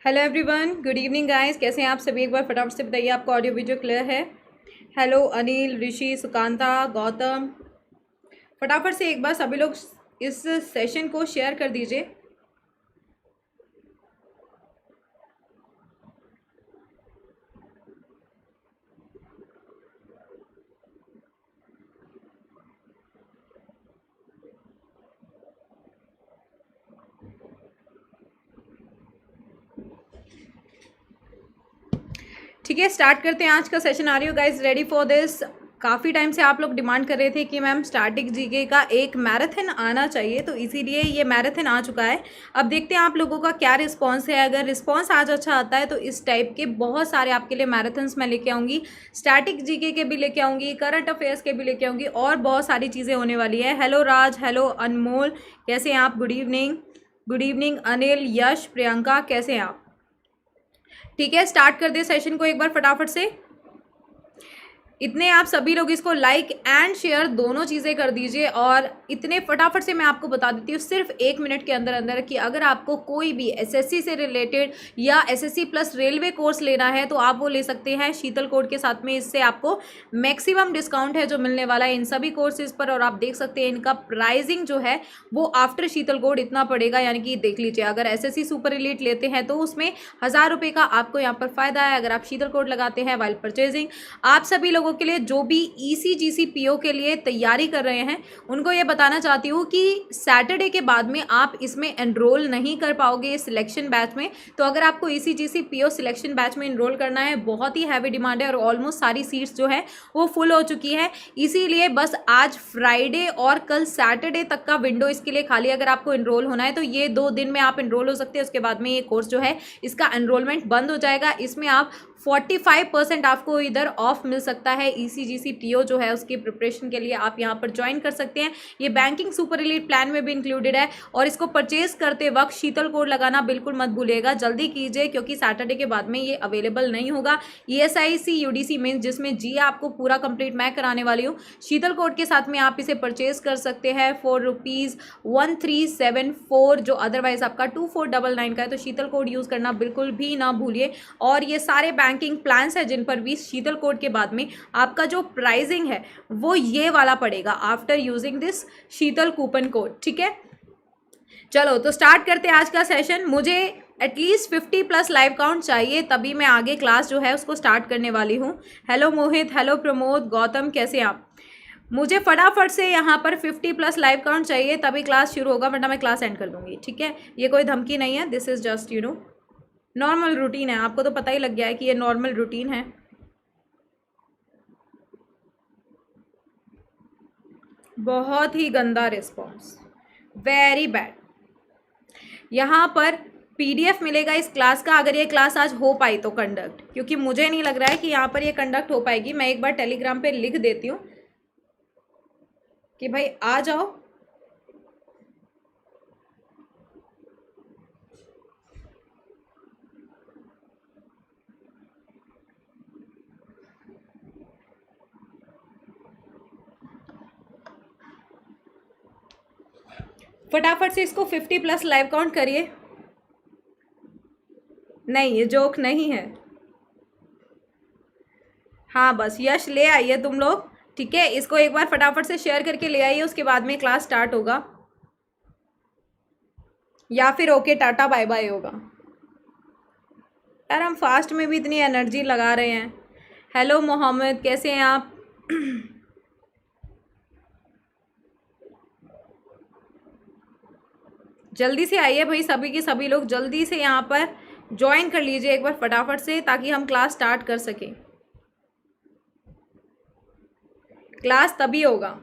Hello everyone, good evening guys. कैसे हैं आप सभी? एक बार फटाफट से बताइए आपको ऑडियो वीडियो क्लियर है? हेलो अनिल, ऋषि, सुकांता, गौतम, फटाफट से एक बार सभी लोग इस सेशन को शेयर कर दीजिए। ठीक है, स्टार्ट करते हैं आज का सेशन। आ रही हो गाइज रेडी फॉर दिस? काफ़ी टाइम से आप लोग डिमांड कर रहे थे कि मैम स्टैटिक जीके का एक मैराथन आना चाहिए, तो इसीलिए ये मैराथन आ चुका है। अब देखते हैं आप लोगों का क्या रिस्पांस है। अगर रिस्पांस आज अच्छा आता है तो इस टाइप के बहुत सारे आपके लिए मैराथन्स मैं लेके आऊँगी। स्टैटिक जीके के भी लेके आऊँगी, करंट अफेयर्स के भी लेके आऊँगी और बहुत सारी चीज़ें होने वाली है। हेलो राज, हेलो अनमोल, कैसे हैं आप? Good evening. Good evening Anil, Yash, Priyanka, कैसे हैं आप? ठीक है, स्टार्ट कर दे सेशन को एक बार फटाफट से। इतने आप सभी लोग इसको लाइक एंड शेयर दोनों चीज़ें कर दीजिए। और इतने फटाफट से मैं आपको बता देती हूँ सिर्फ 1 मिनट के अंदर अंदर कि अगर आपको कोई भी एसएससी से रिलेटेड या एसएससी प्लस रेलवे कोर्स लेना है तो आप वो ले सकते हैं शीतल कोड के साथ में। इससे आपको मैक्सिमम डिस्काउंट है जो मिलने वाला है इन सभी कोर्सेज पर। और आप देख सकते हैं इनका प्राइसिंग जो है वो आफ्टर शीतल कोड इतना पड़ेगा, यानी कि देख लीजिए अगर एसएससी सुपर एलीट लेते हैं तो उसमें 1000 रुपये का आपको यहाँ पर फायदा है अगर आप शीतल कोड लगाते हैं वाइल परचेजिंग। आप सभी लोगों के लिए जो भी ईसीजीसी पीओ के लिए तैयारी कर रहे हैं उनको ये बताना चाहती हूँ कि सैटरडे के बाद में आप इसमें एनरोल नहीं कर पाओगे सिलेक्शन बैच में। तो अगर आपको ईसीजीसी पीओ सिलेक्शन बैच में एनरोल करना है, बहुत ही हैवी डिमांड है और ऑलमोस्ट सारी सीट्स जो है वो फुल हो चुकी है। इसीलिए बस आज फ्राइडे और कल सैटरडे तक का विंडो इसके लिए खाली। अगर आपको एनरोल होना है तो ये 2 दिन में आप एनरोल हो सकते हैं। उसके बाद में ये कोर्स जो है इसका एनरोलमेंट बंद हो जाएगा। इसमें आप 45% आपको इधर ऑफ मिल सकता है। ईसीजीसी पीओ जो है उसकी प्रिपरेशन के लिए आप यहाँ पर ज्वाइन कर सकते हैं। ये बैंकिंग सुपर एलीट प्लान में भी इंक्लूडेड है। और इसको परचेज करते वक्त शीतल कोड लगाना बिल्कुल मत भूलिएगा, जल्दी कीजिए क्योंकि सैटरडे के बाद में ये अवेलेबल नहीं होगा। ईएसआईसी यूडीसी मेंस जिसमें जी आपको पूरा कंप्लीट मैं कराने वाली हूँ, शीतल कोड के साथ में आप इसे परचेज कर सकते हैं फॉर ₹1374, जो अदरवाइज आपका 2499 का है। तो शीतल कोड यूज़ करना बिल्कुल भी ना भूलिए। और ये सारे बैंकिंग प्लान्स है जिन पर भी शीतल कोड के बाद में आपका जो प्राइसिंग है वो ये वाला पड़ेगा after using this Sheetal coupon code. ठीक है, चलो तो स्टार्ट करते हैं आज का सेशन। मुझे एटलीस्ट 50 प्लस लाइव काउंट चाहिए तभी मैं आगे क्लास जो है उसको स्टार्ट करने वाली हूँ। हेलो मोहित, हेलो प्रमोद, गौतम, कैसे हैं आप? मुझे फटाफट से यहाँ पर 50 प्लस लाइव काउंट चाहिए तभी क्लास शुरू होगा, वरना मैं क्लास एंड कर दूंगी। ठीक है, ये कोई धमकी नहीं है, this is just normal routine है। आपको तो पता ही लग गया है कि ये नॉर्मल रूटीन है। बहुत ही गंदा रिस्पॉन्स, वेरी बैड। यहाँ पर पीडीएफ मिलेगा इस क्लास का अगर ये क्लास आज हो पाई तो कंडक्ट, क्योंकि मुझे नहीं लग रहा है कि यहाँ पर ये कंडक्ट हो पाएगी। मैं एक बार टेलीग्राम पे लिख देती हूँ कि भाई आ जाओ। फटाफट से इसको 50 प्लस लाइव काउंट करिए। नहीं, ये जोक नहीं है। हाँ बस यश ले आइए तुम लोग। ठीक है, इसको एक बार फटाफट से शेयर करके ले आइए, उसके बाद में क्लास स्टार्ट होगा या फिर ओके टाटा बाय बाय होगा। यार हम फास्ट में भी इतनी एनर्जी लगा रहे हैं। हेलो मोहम्मद, कैसे हैं आप? जल्दी से आइए भाई, सभी के सभी लोग जल्दी से यहाँ पर ज्वाइन कर लीजिए एक बार फटाफट से ताकि हम क्लास स्टार्ट कर सकें। क्लास तभी होगा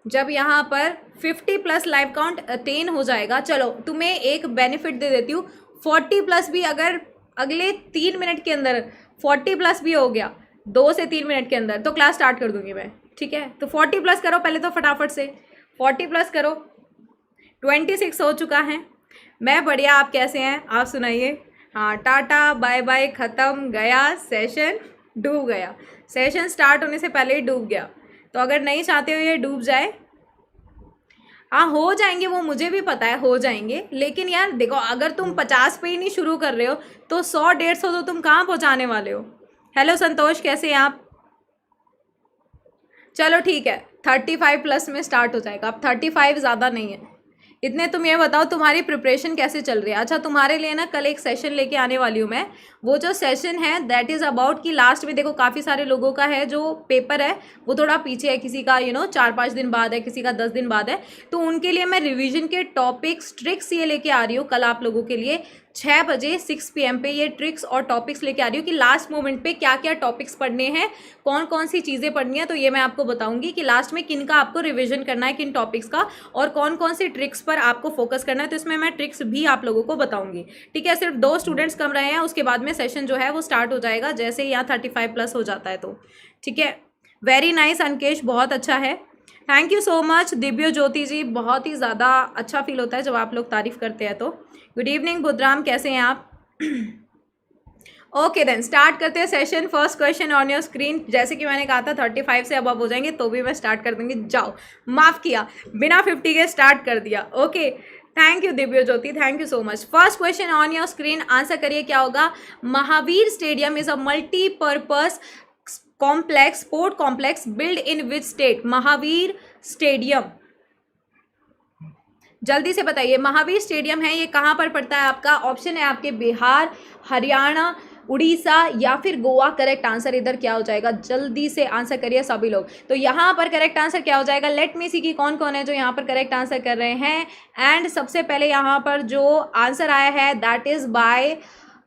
जब यहाँ पर 50 प्लस लाइव काउंट अटेन हो जाएगा। चलो तुम्हें एक बेनिफिट दे देती हूँ, 40 प्लस भी अगर अगले 3 मिनट के अंदर 40 प्लस भी हो गया 2 से 3 मिनट के अंदर तो क्लास स्टार्ट कर दूंगी मैं। ठीक है, तो 40 प्लस करो पहले तो फटाफट से, 40 प्लस करो। 26 हो चुका है। मैं बढ़िया, आप कैसे हैं? आप सुनाइए। हाँ, टाटा बाय बाय, ख़त्म, गया सेशन, डूब गया। सेशन स्टार्ट होने से पहले ही डूब गया। तो अगर नहीं चाहते हो ये डूब जाए, हाँ हो जाएंगे, वो मुझे भी पता है हो जाएंगे, लेकिन यार देखो अगर तुम 50 पे ही नहीं शुरू कर रहे हो तो 100-150 तो तुम कहाँ पहुँचाने वाले हो। हेलो संतोष, कैसे हैं आप? चलो ठीक है, 35 प्लस में स्टार्ट हो जाएगा। अब 35 ज़्यादा नहीं है इतने। तुम ये बताओ तुम्हारी प्रिपरेशन कैसे चल रही है? अच्छा, तुम्हारे लिए ना कल एक सेशन लेके आने वाली हूँ मैं। वो जो सेशन है दैट इज़ अबाउट कि लास्ट में देखो काफ़ी सारे लोगों का है जो पेपर है वो थोड़ा पीछे है, किसी का 4-5 दिन बाद है, किसी का 10 दिन बाद है। तो उनके लिए मैं रिविजन के टॉपिक्स ट्रिक्स ये लेके आ रही हूँ कल आप लोगों के लिए 6 बजे 6 PM पे ये ट्रिक्स और टॉपिक्स लेके आ रही हूँ कि लास्ट मोमेंट पे क्या क्या टॉपिक्स पढ़ने हैं, कौन कौन सी चीज़ें पढ़नी है। तो ये मैं आपको बताऊंगी कि लास्ट में किन का आपको रिवीजन करना है, किन टॉपिक्स का, और कौन कौन सी ट्रिक्स पर आपको फोकस करना है। तो इसमें मैं ट्रिक्स भी आप लोगों को बताऊंगी। ठीक है, सिर्फ 2 स्टूडेंट्स कम रहे हैं, उसके बाद में सेशन जो है वो स्टार्ट हो जाएगा जैसे यहाँ 35 प्लस हो जाता है तो। ठीक है, वेरी नाइस अंकेश, बहुत अच्छा है, thank you so much. Divya ज्योति जी, बहुत ही ज़्यादा अच्छा फील होता है जब आप लोग तारीफ करते हैं तो। गुड इवनिंग बुधराम, कैसे हैं आप? ओके देन स्टार्ट करते हैं session. First question on your screen. जैसे कि मैंने कहा था 35 से अब हो जाएंगे तो भी मैं स्टार्ट कर दूंगी। जाओ, माफ़ किया, बिना 50 के स्टार्ट कर दिया। Okay, thank you Divya Jyoti, thank you so much. First question on your screen, answer करिए क्या होगा। Mahavir stadium is a multipurpose complex, sport complex build in which state? Mahavir stadium, जल्दी से बताइए। महावीर स्टेडियम है ये कहाँ पर पड़ता है? आपका ऑप्शन है आपके बिहार, हरियाणा, उड़ीसा या फिर गोवा। करेक्ट आंसर इधर क्या हो जाएगा? जल्दी से आंसर करिए सभी लोग। तो यहाँ पर करेक्ट आंसर क्या हो जाएगा? लेट मी सी कि कौन कौन है जो यहाँ पर करेक्ट आंसर कर रहे हैं। एंड सबसे पहले यहाँ पर जो आंसर आया है दैट इज़ बाय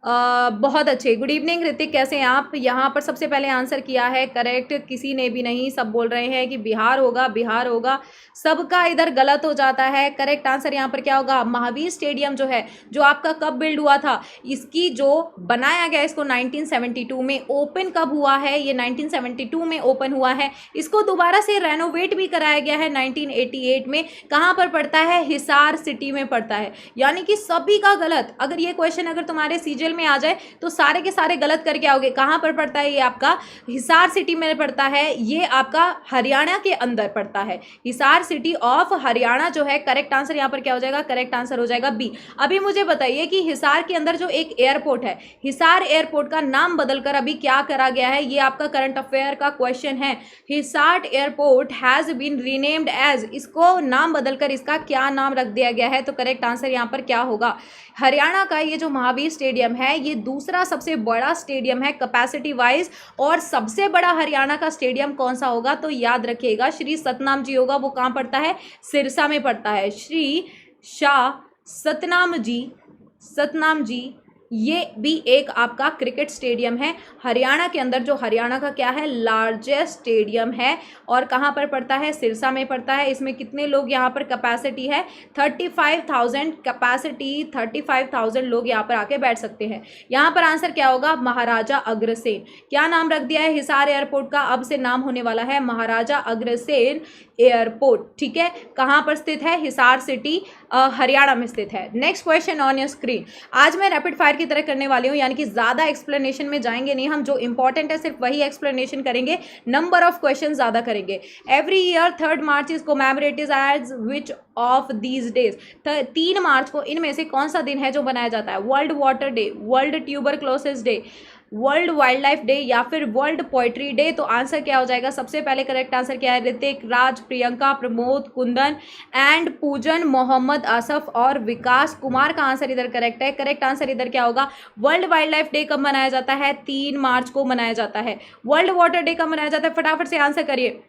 बहुत अच्छे। गुड इवनिंग ऋतिक, कैसे हैं आप? यहाँ पर सबसे पहले आंसर किया है करेक्ट, किसी ने भी नहीं, सब बोल रहे हैं कि बिहार होगा, बिहार होगा, सबका इधर गलत हो जाता है। करेक्ट आंसर यहाँ पर क्या होगा? महावीर स्टेडियम जो है, जो आपका कब बिल्ड हुआ था, इसकी जो बनाया गया इसको 1972 में, ओपन कब हुआ है? ये 1972 में ओपन हुआ है। इसको दोबारा से रेनोवेट भी कराया गया है 1988 में। कहाँ पर पड़ता है? हिसार सिटी में पड़ता है। यानी कि सभी का गलत। अगर ये क्वेश्चन अगर तुम्हारे सीजीएल में आ जाए तो सारे के सारे गलत करके आओगे। कहाँ पर पड़ता है? ये आपका हिसार सिटी में पड़ता है, ये आपका हरियाणा के अंदर पड़ता है। हिसार सिटी ऑफ हरियाणा जो है। करेक्ट आंसर यहाँ पर क्या हो जाएगा? करेक्ट आंसर हो जाएगा बी। अभी मुझे बताइए कि हिसार के अंदर जो एक एयरपोर्ट है, हिसार एयरपोर्ट का नाम बदलकर अभी क्या करा गया है? ये आपका करंट अफेयर का क्वेश्चन है। Hisar airport has been renamed as, इसको नाम बदलकर इसका क्या नाम रख दिया गया है? तो करेक्ट आंसर यहाँ पर क्या होगा? हरियाणा का ये जो महावीर स्टेडियम है ये दूसरा सबसे बड़ा स्टेडियम है कैपेसिटी वाइज। और सबसे बड़ा हरियाणा का स्टेडियम कौन सा होगा? तो याद रखिएगा श्री सतनाम जी होगा। वो कहाँ पड़ता है? सिरसा में पड़ता है। श्री शाह सतनाम जी, सतनाम जी, ये भी एक आपका क्रिकेट स्टेडियम है हरियाणा के अंदर, जो हरियाणा का क्या है? लार्जेस्ट स्टेडियम है। और कहाँ पर पड़ता है? सिरसा में पड़ता है। इसमें कितने लोग यहाँ पर कैपेसिटी है? 35,000 कैपेसिटी, 35,000 लोग यहाँ पर आके बैठ सकते हैं। यहाँ पर आंसर क्या होगा? महाराजा अग्रसेन। क्या नाम रख दिया है हिसार एयरपोर्ट का? अब से नाम होने वाला है महाराजा अग्रसेन एयरपोर्ट। ठीक है, कहाँ पर स्थित है? हिसार सिटी हरियाणा में स्थित है। Next question on your screen. आज मैं रैपिड फायर की तरह करने वाली हूँ, यानी कि ज़्यादा एक्सप्लेनेशन में जाएंगे नहीं हम, जो इंपॉर्टेंट है सिर्फ वही एक्सप्लेनेशन करेंगे, नंबर ऑफ क्वेश्चन ज़्यादा करेंगे। Every year 3 March is commemorated as which of these days? 3 मार्च को इनमें से कौन सा दिन है जो बनाया जाता है? World water day, world tuberculosis day, world wild life day या फिर वर्ल्ड पोइट्री डे? तो आंसर क्या हो जाएगा? सबसे पहले करेक्ट आंसर क्या है? ऋतिक, राज, प्रियंका, प्रमोद, कुंदन एंड पूजन, मोहम्मद असफ और विकास कुमार का आंसर इधर करेक्ट है। करेक्ट आंसर इधर क्या होगा? वर्ल्ड वाइल्ड लाइफ डे कब मनाया जाता है? 3 मार्च को मनाया जाता है। वर्ल्ड वाटर डे कब मनाया जाता है? फटाफट से आंसर करिए।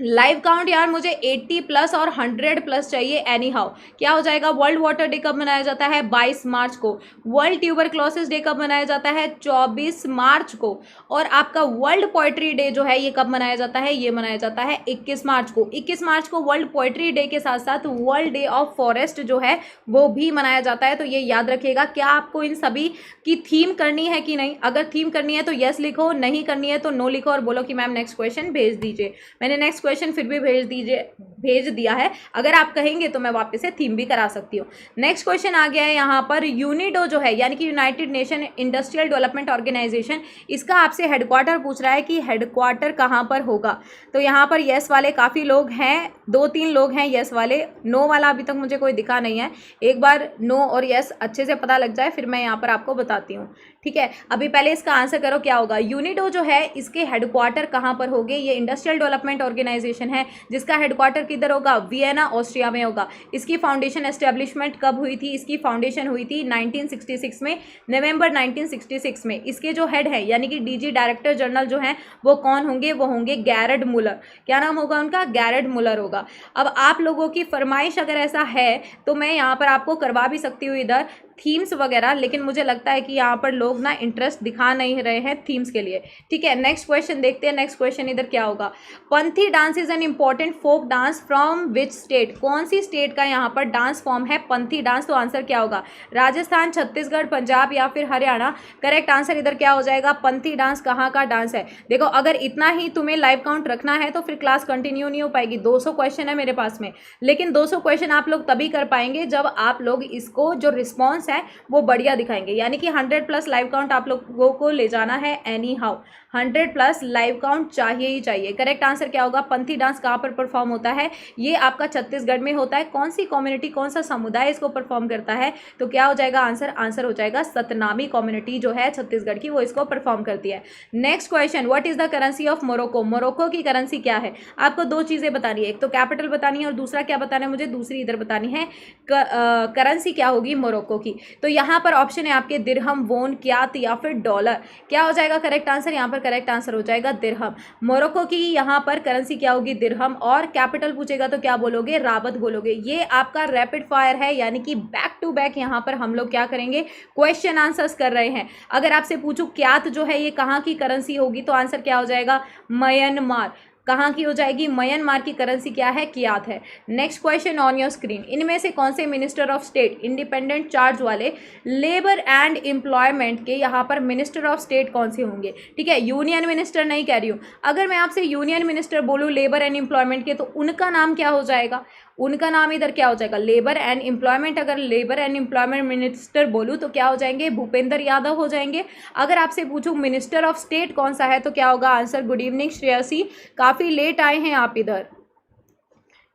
लाइव काउंट यार मुझे 80 प्लस और 100 प्लस चाहिए एनी हाउ। क्या हो जाएगा? वर्ल्ड वाटर डे कब मनाया जाता है? 22 मार्च को। वर्ल्ड ट्यूबरक्लोसिस डे कब मनाया जाता है? 24 मार्च को। और आपका वर्ल्ड पोइट्री डे जो है ये कब मनाया जाता है? ये मनाया जाता है 21 मार्च को। 21 मार्च को वर्ल्ड पोइट्री डे के साथ साथ वर्ल्ड डे ऑफ फॉरेस्ट जो है वो भी मनाया जाता है। तो ये याद रखिएगा। क्या आपको इन सभी की थीम करनी है कि नहीं? अगर थीम करनी है तो यस लिखो, नहीं करनी है तो नो लिखो और बोलो कि मैम नेक्स्ट क्वेश्चन भेज दीजिए। मैंने नेक्स्ट क्वेश्चन फिर भी भेज दिया है, अगर आप कहेंगे तो मैं वापस से थीम भी करा सकती हूँ। नेक्स्ट क्वेश्चन आ गया है यहाँ पर, यूनिडो जो है यानी कि united nation industrial development organisation, इसका आपसे हेडक्वार्टर पूछ रहा है कि हेडक्वार्टर कहाँ पर होगा। तो यहाँ पर येस वाले काफ़ी लोग हैं, 2-3 लोग हैं येस वाले, नो वाला अभी तक मुझे कोई दिखा नहीं है। एक बार नो और येस अच्छे से पता लग जाए फिर मैं यहाँ पर आपको बताती हूँ, ठीक है। अभी पहले इसका आंसर करो क्या होगा। यूनिडो जो है इसके हेडक्वार्टर कहाँ पर होंगे, ये इंडस्ट्रियल डेवलपमेंट ऑर्गेनाइजेशन है जिसका हेडक्वार्टर किधर होगा, वियना ऑस्ट्रिया में होगा। इसकी फाउंडेशन एस्टेब्लिशमेंट कब हुई थी, इसकी फाउंडेशन हुई थी 1966 में, नवंबर 1966 में। इसके जो हेड है यानी कि डीजी डायरेक्टर जनरल जो हैं वो कौन होंगे, वो होंगे गैरड मुलर। क्या नाम होगा उनका, गैरड मुलर होगा। अब आप लोगों की फरमाइश अगर ऐसा है तो मैं यहाँ पर आपको करवा भी सकती हूँ इधर थीम्स वगैरह, लेकिन मुझे लगता है कि यहाँ पर लोग ना इंटरेस्ट दिखा नहीं रहे हैं थीम्स के लिए, ठीक है। नेक्स्ट क्वेश्चन देखते हैं। नेक्स्ट क्वेश्चन इधर क्या होगा, Panthi dance is an important folk dance from which state, कौन सी स्टेट का यहाँ पर डांस फॉर्म है पंथी डांस। तो आंसर क्या होगा, राजस्थान, छत्तीसगढ़, पंजाब या फिर हरियाणा। करेक्ट आंसर इधर क्या हो जाएगा, पंथी डांस कहाँ का डांस है। देखो अगर इतना ही तुम्हें लाइव काउंट रखना है तो फिर क्लास कंटिन्यू नहीं हो पाएगी। 200 क्वेश्चन है मेरे पास में, लेकिन 200 क्वेश्चन आप लोग तभी कर पाएंगे जब आप लोग इसको जो रिस्पॉन्स है वो बढ़िया दिखाएंगे, यानी कि 100+ लाइव काउंट आप लोगों को ले जाना है एनी हाउ, 100+ लाइव काउंट चाहिए ही चाहिए। करेक्ट आंसर क्या होगा, पंथी डांस कहाँ पर परफॉर्म होता है, ये आपका छत्तीसगढ़ में होता है। कौन सी कम्युनिटी, कौन सा समुदाय इसको परफॉर्म करता है, तो क्या हो जाएगा आंसर हो जाएगा सतनामी कम्युनिटी जो है छत्तीसगढ़ की, वो इसको परफॉर्म करती है। Next question, what is the currency of Morocco, Morocco की करेंसी क्या है। आपको 2 चीजें बतानी है, एक तो कैपिटल बतानी है और दूसरा क्या बताना है मुझे, दूसरी इधर बतानी है करेंसी क्या होगी मोरक्को की। तो यहाँ पर ऑप्शन है आपके दिरहम, वोन, क्यात या फिर डॉलर। क्या हो जाएगा करेक्ट आंसर, यहाँ पर करेक्ट आंसर हो जाएगा दिरहम। मोरक्को की यहाँ पर करेंसी क्या होगी, दिरहम। और कैपिटल पूछेगा तो क्या बोलोगे, राबत बोलोगे। ये आपका रैपिड फायर है, यानी कि बैक टू बैक यहाँ पर हम लोग क्या करेंगे, क्वेश्चन आंसर्स कर रहे हैं। अगर आपसे पूछूं क्यात जो है ये कहाँ की करेंसी होगी, तो आंसर क्या हो जाएगा, म्यांमार। कहाँ की हो जाएगी, म्यांमार की करेंसी क्या है, क्यात है। Next question on your screen, इनमें से कौन से minister of state independent charge वाले लेबर एंड एम्प्लॉयमेंट के यहाँ पर मिनिस्टर ऑफ स्टेट कौन से होंगे, ठीक है। यूनियन मिनिस्टर नहीं कह रही हूँ, अगर मैं आपसे यूनियन मिनिस्टर बोलूँ लेबर एंड एम्प्लॉयमेंट के, तो उनका नाम क्या हो जाएगा, उनका नाम इधर क्या हो जाएगा, लेबर एंड एम्प्लॉयमेंट। अगर लेबर एंड एम्प्लॉयमेंट मिनिस्टर बोलूँ तो क्या हो जाएंगे, भूपेंद्र यादव हो जाएंगे। अगर आपसे पूछूं मिनिस्टर ऑफ स्टेट कौन सा है, तो क्या होगा आंसर, गुड इवनिंग श्रेयसी, काफ़ी लेट आए हैं आप इधर,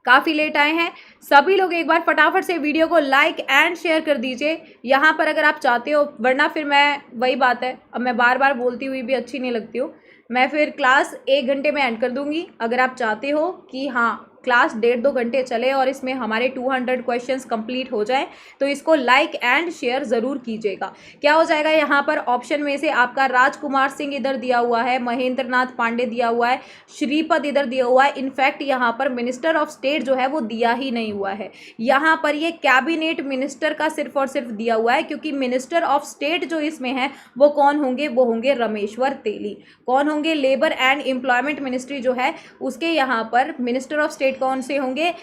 काफ़ी लेट आए हैं। सभी लोग एक बार फटाफट से वीडियो को लाइक एंड शेयर कर दीजिए यहाँ पर अगर आप चाहते हो, वरना फिर मैं वही बात है, अब मैं बार बार बोलती हुई भी अच्छी नहीं लगती हूँ, मैं फिर क्लास 1 घंटे में एंड कर दूंगी। अगर आप चाहते हो कि हाँ क्लास 1.5-2 घंटे चले और इसमें हमारे 200 क्वेश्चंस कंप्लीट हो जाए, तो इसको लाइक एंड शेयर ज़रूर कीजिएगा। क्या हो जाएगा यहाँ पर ऑप्शन में से आपका राजकुमार सिंह इधर दिया हुआ है, महेंद्र नाथ पांडे दिया हुआ है, श्रीपद इधर दिया हुआ है। इनफैक्ट यहाँ पर मिनिस्टर ऑफ स्टेट जो है वो दिया ही नहीं हुआ है, यहाँ पर ये कैबिनेट मिनिस्टर का सिर्फ और सिर्फ दिया हुआ है, क्योंकि मिनिस्टर ऑफ स्टेट जो इसमें है वो कौन होंगे, वो होंगे रमेश्वर तेली। कौन होंगे, लेबर एंड एम्प्लॉयमेंट मिनिस्ट्री जो है उसके यहाँ पर मिनिस्टर ऑफ स्टेट कौन से होंगे,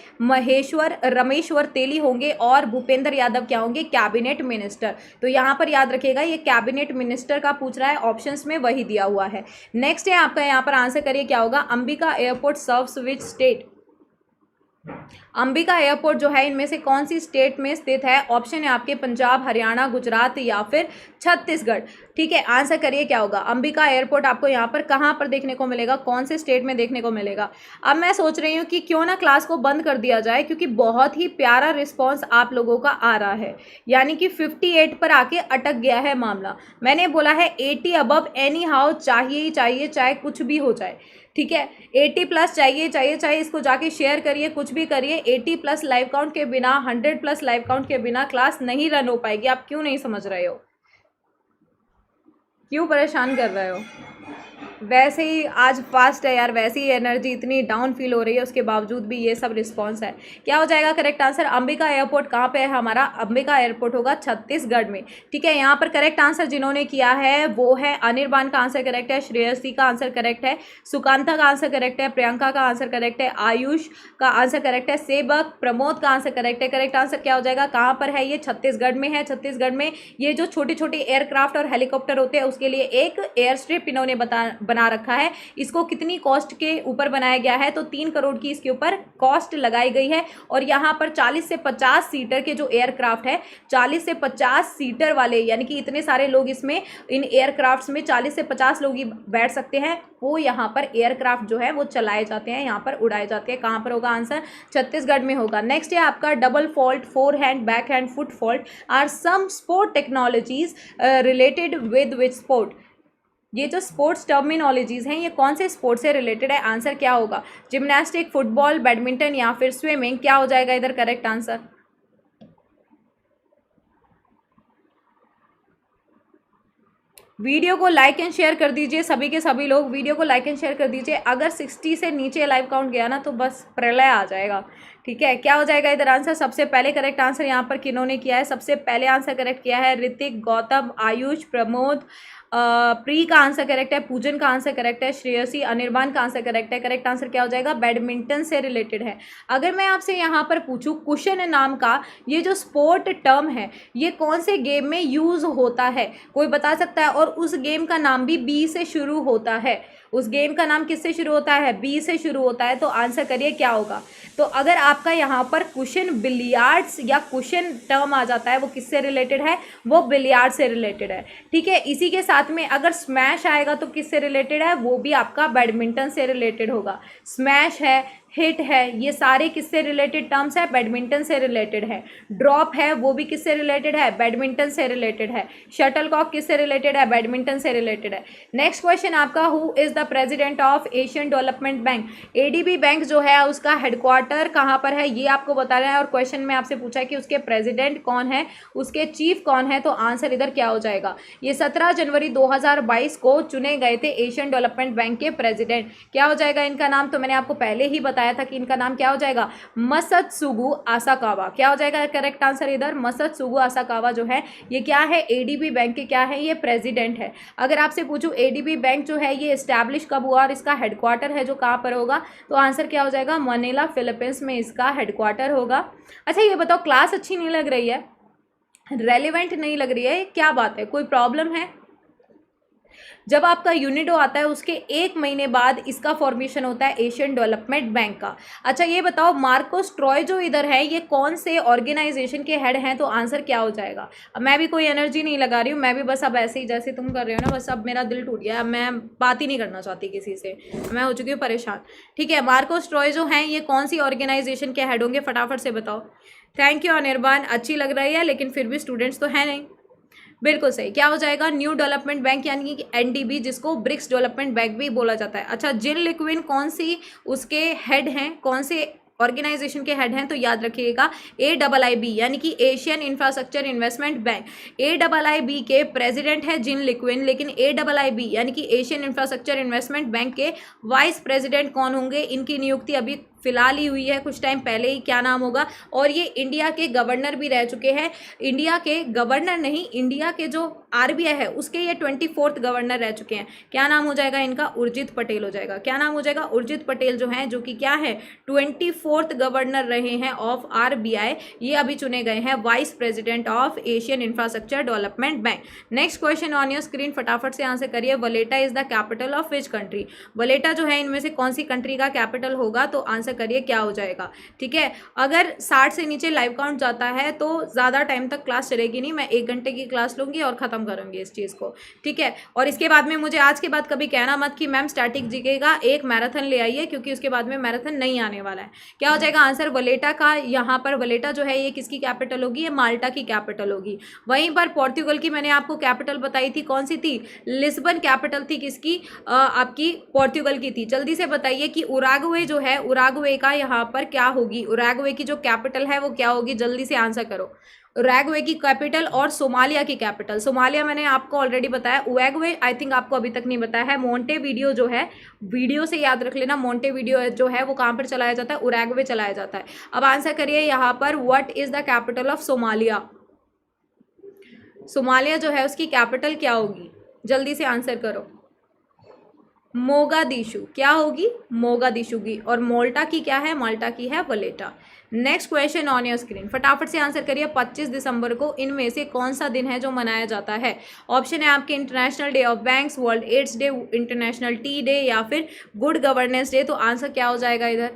रमेश्वर तेली होंगे, और भूपेंद्र यादव क्या होंगे, कैबिनेट मिनिस्टर। तो यहाँ पर याद रखिएगा ये कैबिनेट मिनिस्टर का पूछ रहा है, ऑप्शंस में वही दिया हुआ है। नेक्स्ट है आपका, यहाँ पर आंसर करिए क्या होगा, Ambika airport serves which state. Ambika airport जो है इनमें से कौन सी स्टेट में स्थित है, ऑप्शन है आपके पंजाब, हरियाणा, गुजरात या फिर छत्तीसगढ़, ठीक है। आंसर करिए क्या होगा, अंबिका एयरपोर्ट आपको यहाँ पर कहाँ पर देखने को मिलेगा, कौन से स्टेट में देखने को मिलेगा। अब मैं सोच रही हूँ कि क्यों ना क्लास को बंद कर दिया जाए, क्योंकि बहुत ही प्यारा रिस्पॉन्स आप लोगों का आ रहा है, यानी कि 58 पर आके अटक गया है मामला। मैंने बोला है 80 अबव एनी हाउ चाहिए ही चाहिए, चाहे कुछ भी हो जाए, ठीक है। 80+ चाहिए, चाहे इसको जाके शेयर करिए, कुछ भी करिए। 80+ लाइव काउंट के बिना, 100+ लाइव काउंट के बिना क्लास नहीं रन हो पाएगी। आप क्यों नहीं समझ रहे हो, क्यों परेशान कर रहे हो। वैसे ही आज फास्ट है यार, वैसे ही एनर्जी इतनी डाउन फील हो रही है, उसके बावजूद भी ये सब रिस्पांस है। क्या हो जाएगा करेक्ट आंसर, अंबिका एयरपोर्ट कहाँ पे है हमारा, अंबिका एयरपोर्ट होगा छत्तीसगढ़ में, ठीक है। यहाँ पर करेक्ट आंसर जिन्होंने किया है वो है अनिर्बान का आंसर करेक्ट है, श्रेयसी का आंसर करेक्ट है, सुकांता का आंसर करेक्ट है, प्रियंका का आंसर करेक्ट है, आयुष का आंसर करेक्ट है, सेवक प्रमोद का आंसर करेक्ट है। करेक्ट आंसर क्या हो जाएगा, कहाँ पर है ये, छत्तीसगढ़ में है। छत्तीसगढ़ में ये जो छोटे छोटे एयरक्राफ्ट और हेलीकॉप्टर होते हैं उसके लिए एक एयर स्ट्रिप इन्होंने इन्होंने बना रखा है। इसको कितनी कॉस्ट के ऊपर बनाया गया है, तो 3 करोड़ की इसके ऊपर कॉस्ट लगाई गई है। और यहाँ पर 40 से 50 सीटर के जो एयरक्राफ्ट है, 40 से 50 सीटर वाले, यानी कि इतने सारे लोग इसमें इन एयरक्राफ्ट्स में 40 से 50 लोग ही बैठ सकते हैं, वो यहाँ पर एयरक्राफ्ट जो है वो चलाए जाते हैं, यहाँ पर उड़ाए जाते हैं। कहाँ पर होगा आंसर, छत्तीसगढ़ में होगा। नेक्स्ट है आपका double fault, forehand, backhand, foot fault are some sport technologies related with which sport. ये जो स्पोर्ट्स टर्मिनोलॉजीज हैं ये कौन से स्पोर्ट से रिलेटेड है, आंसर क्या होगा, जिम्नास्टिक, फुटबॉल, बैडमिंटन या फिर स्विमिंग, क्या हो जाएगा इधर करेक्ट आंसर। वीडियो को लाइक एंड शेयर कर दीजिए, सभी के सभी लोग वीडियो को लाइक एंड शेयर कर दीजिए। अगर 60 से नीचे लाइव काउंट गया ना तो बस प्रलय आ जाएगा, ठीक है। क्या हो जाएगा इधर आंसर, सबसे पहले करेक्ट आंसर यहाँ पर किन्होंने किया है, सबसे पहले आंसर करेक्ट किया है ऋतिक, गौतम, आयुष, प्रमोद, प्री का आंसर करेक्ट है, पूजन का आंसर करेक्ट है, श्रेयसी, अनिर्बान का आंसर करेक्ट है। करेक्ट आंसर क्या हो जाएगा, बैडमिंटन से रिलेटेड है। अगर मैं आपसे यहाँ पर पूछूं कुशन नाम का ये जो स्पोर्ट टर्म है ये कौन से गेम में यूज होता है, कोई बता सकता है। और उस गेम का नाम भी बी से शुरू होता है, उस गेम का नाम किससे शुरू होता है, बी से शुरू होता है। तो आंसर करिए क्या होगा। तो अगर आपका यहाँ पर कुशन बिलियार्ड्स या कुशन टर्म आ जाता है वो किससे रिलेटेड है, वो बिलियार्ड से रिलेटेड है, ठीक है। इसी के साथ में अगर स्मैश आएगा तो किससे रिलेटेड है, वो भी आपका बैडमिंटन से रिलेटेड होगा। स्मैश है, हिट है, ये सारे किससे रिलेटेड टर्म्स है, बैडमिंटन से रिलेटेड है। ड्रॉप है वो भी किससे रिलेटेड है, बैडमिंटन से रिलेटेड है। शटलकॉक किससे रिलेटेड है, बैडमिंटन से रिलेटेड है। नेक्स्ट क्वेश्चन आपका, who is the president of Asian development bank. ADB bank जो है उसका हेडक्वार्टर कहाँ पर है ये आपको बताना है। और क्वेश्चन में आपसे पूछा है कि उसके प्रेसिडेंट कौन है, उसके चीफ कौन है, तो आंसर इधर क्या हो जाएगा। ये 17 जनवरी 2022 को चुने गए थे एशियन डेवलपमेंट बैंक के प्रेसिडेंट। क्या हो जाएगा इनका नाम, तो मैंने आपको पहले ही बताया था कि इनका नाम क्या हो जाएगा, मसत्सुगु आसाकावा। क्या हो जाएगा करेक्ट आंसर इधर, मसत्सुगु आसाकावा जो है ये क्या है, एडीबी बैंक के क्या है, ये प्रेसिडेंट है। अगर आपसे पूछूं एडीबी बैंक जो है ये एस्टैब्लिश कब हुआ और इसका हेडक्वार्टर है जो कहाँ पर होगा, तो आंसर क्या हो जाएगा, मनीला फिलीपींस में इसका हेडक्वार्टर होगा। अच्छा ये बताओ क्लास अच्छी नहीं लग रही है, रेलिवेंट नहीं लग रही है, क्या बात है, कोई प्रॉब्लम है। जब आपका यूनिडो आता है उसके 1 महीने बाद इसका फॉर्मेशन होता है एशियन डेवलपमेंट बैंक का। अच्छा ये बताओ मार्कोस ट्रॉय जो इधर है ये कौन से ऑर्गेनाइजेशन के हेड हैं, तो आंसर क्या हो जाएगा। अब मैं भी कोई एनर्जी नहीं लगा रही हूँ, मैं भी बस अब ऐसे ही जैसे तुम कर रहे हो ना, बस अब मेरा दिल टूट गया, अब मैं बात ही नहीं करना चाहती किसी से, मैं हो चुकी हूँ परेशान, ठीक है। मार्कोस ट्रॉय जो हैं ये कौन सी ऑर्गेनाइजेशन के हेड होंगे, फटाफट से बताओ। थैंक यू अनिर्बान, अच्छी लग रही है लेकिन फिर भी स्टूडेंट्स तो है नहीं, बिल्कुल सही। क्या हो जाएगा, न्यू डेवलपमेंट बैंक यानी कि एनडीबी, जिसको ब्रिक्स डेवलपमेंट बैंक भी बोला जाता है। अच्छा जिन लिक्विन कौन सी उसके हेड हैं, कौन से ऑर्गेनाइजेशन के हेड हैं, तो याद रखिएगा AIIB यानी कि Asian infrastructure investment bank. AIIB के प्रेसिडेंट है जिन लिक्विन, लेकिन AIIB यानी कि एशियन इंफ्रास्ट्रक्चर इन्वेस्टमेंट बैंक के वाइस प्रेसिडेंट कौन होंगे, इनकी नियुक्ति अभी फिलहाल ही हुई है कुछ टाइम पहले ही, क्या नाम होगा। और ये इंडिया के गवर्नर भी रह चुके हैं, इंडिया के गवर्नर नहीं, इंडिया के जो RBI है उसके ये 24th गवर्नर रह चुके हैं। क्या नाम हो जाएगा इनका, उर्जित पटेल हो जाएगा। क्या नाम हो जाएगा, उर्जित पटेल जो है, जो कि क्या है 24th गवर्नर रहे हैं ऑफ RBI, ये अभी चुने गए हैं vice president of Asian infrastructure development bank. Next question on your screen, फटाफट से आंसर करिए। Valletta is the capital of which country. Valletta जो है इनमें से कौन सी कंट्री का कैपिटल होगा, तो आंसर करिए क्या हो जाएगा, ठीक है। अगर 60 से नीचे लाइव काउंट जाता है तो ज़्यादा टाइम तक क्लास चलेगी नहीं, मैं 1 घंटे की क्लास लूँगी और ख़त्म करूँगी इस चीज़ को, ठीक है। और इसके बाद में मुझे आज के बाद कभी कहना मत कि मैम स्टैटिक जीके का एक मैराथन ले आइए, क्योंकि उसके बाद में मैराथन नहीं आने वाला है। क्या हो जाएगा आंसर, वलेटा का, यहाँ पर वलेटा जो है ये किसकी कैपिटल होगी, ये माल्टा की कैपिटल होगी। वहीं पर पोर्तुगल की मैंने आपको कैपिटल बताई थी, कौन सी थी, लिस्बन कैपिटल थी किसकी, आपकी पोर्तुगल की थी। जल्दी से बताइए कि उराग्वे जो है, उराग्वे का यहाँ पर क्या होगी, उराग्वे की जो कैपिटल है वो क्या होगी, जल्दी से आंसर करो। उराग्वे की कैपिटल और सोमालिया की कैपिटल, सोमालिया मैंने आपको ऑलरेडी बताया, उराग्वे आई थिंक आपको अभी तक नहीं बताया है। मोंटेवीडियो जो है, वीडियो से याद रख लेना, मोंटेवीडियो जो है वो कहाँ पर चलाया जाता है, उराग्वे चलाया जाता है। अब आंसर करिए यहाँ पर, what is the capital of Somalia. Somalia जो है उसकी कैपिटल क्या होगी, जल्दी से आंसर करो। मोगादिशु, क्या होगी? मोगादिशु की। और मोल्टा की क्या है? माल्टा की है Valletta. Next question on your screen, फटाफट से आंसर करिए। 25 दिसंबर को इनमें से कौन सा दिन है जो मनाया जाता है? ऑप्शन है आपके international day of banks, world AIDS day, international tea day या फिर गुड गवर्नेंस डे। तो आंसर क्या हो जाएगा इधर?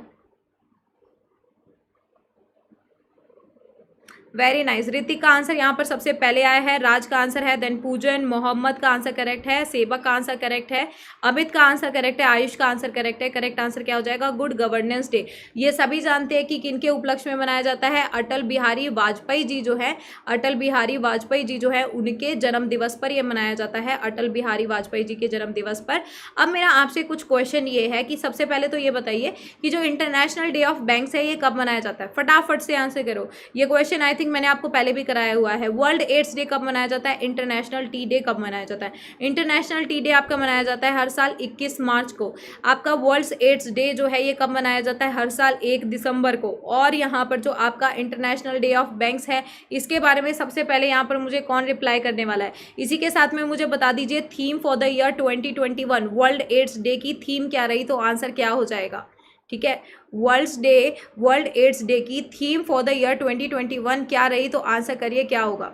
Very nice. ऋतिक का आंसर यहाँ पर सबसे पहले आया है, राज का आंसर है, देन पूजन, मोहम्मद का आंसर करेक्ट है, सेवक का आंसर करेक्ट है, अमित का आंसर करेक्ट है, आयुष का आंसर करेक्ट है। करेक्ट आंसर क्या हो जाएगा? Good governance day. ये सभी जानते हैं कि किनके उपलक्ष्य में मनाया जाता है? अटल बिहारी वाजपेयी जी जो है, अटल बिहारी वाजपेयी जी जो है उनके जन्म दिवस पर यह मनाया जाता है, अटल बिहारी वाजपेयी जी के जन्म दिवस पर। अब मेरा आपसे कुछ क्वेश्चन ये है कि सबसे पहले तो ये बताइए कि जो इंटरनेशनल डे ऑफ बैंक्स है ये कब मनाया जाता है? फटाफट से आंसर करो। ये क्वेश्चन आई थिंक मैंने आपको पहले भी कराया हुआ है। वर्ल्ड एड्स डे कब मनाया जाता है? इंटरनेशनल टी डे कब मनाया जाता है? इंटरनेशनल टी डे आपका मनाया जाता है हर साल 21 मार्च को। आपका वर्ल्ड एड्स डे जो है ये कब मनाया जाता है? हर साल 1 दिसंबर को। और यहाँ पर जो आपका इंटरनेशनल डे ऑफ बैंक्स है इसके बारे में सबसे पहले यहाँ पर मुझे कौन रिप्लाई करने वाला है? इसी के साथ में मुझे बता दीजिए theme for the year 2021 world AIDS day की थीम क्या रही? तो आंसर क्या हो जाएगा? ठीक है, वर्ल्ड एड्स डे की थीम फॉर द ईयर 2021 क्या रही? तो आंसर करिए क्या होगा।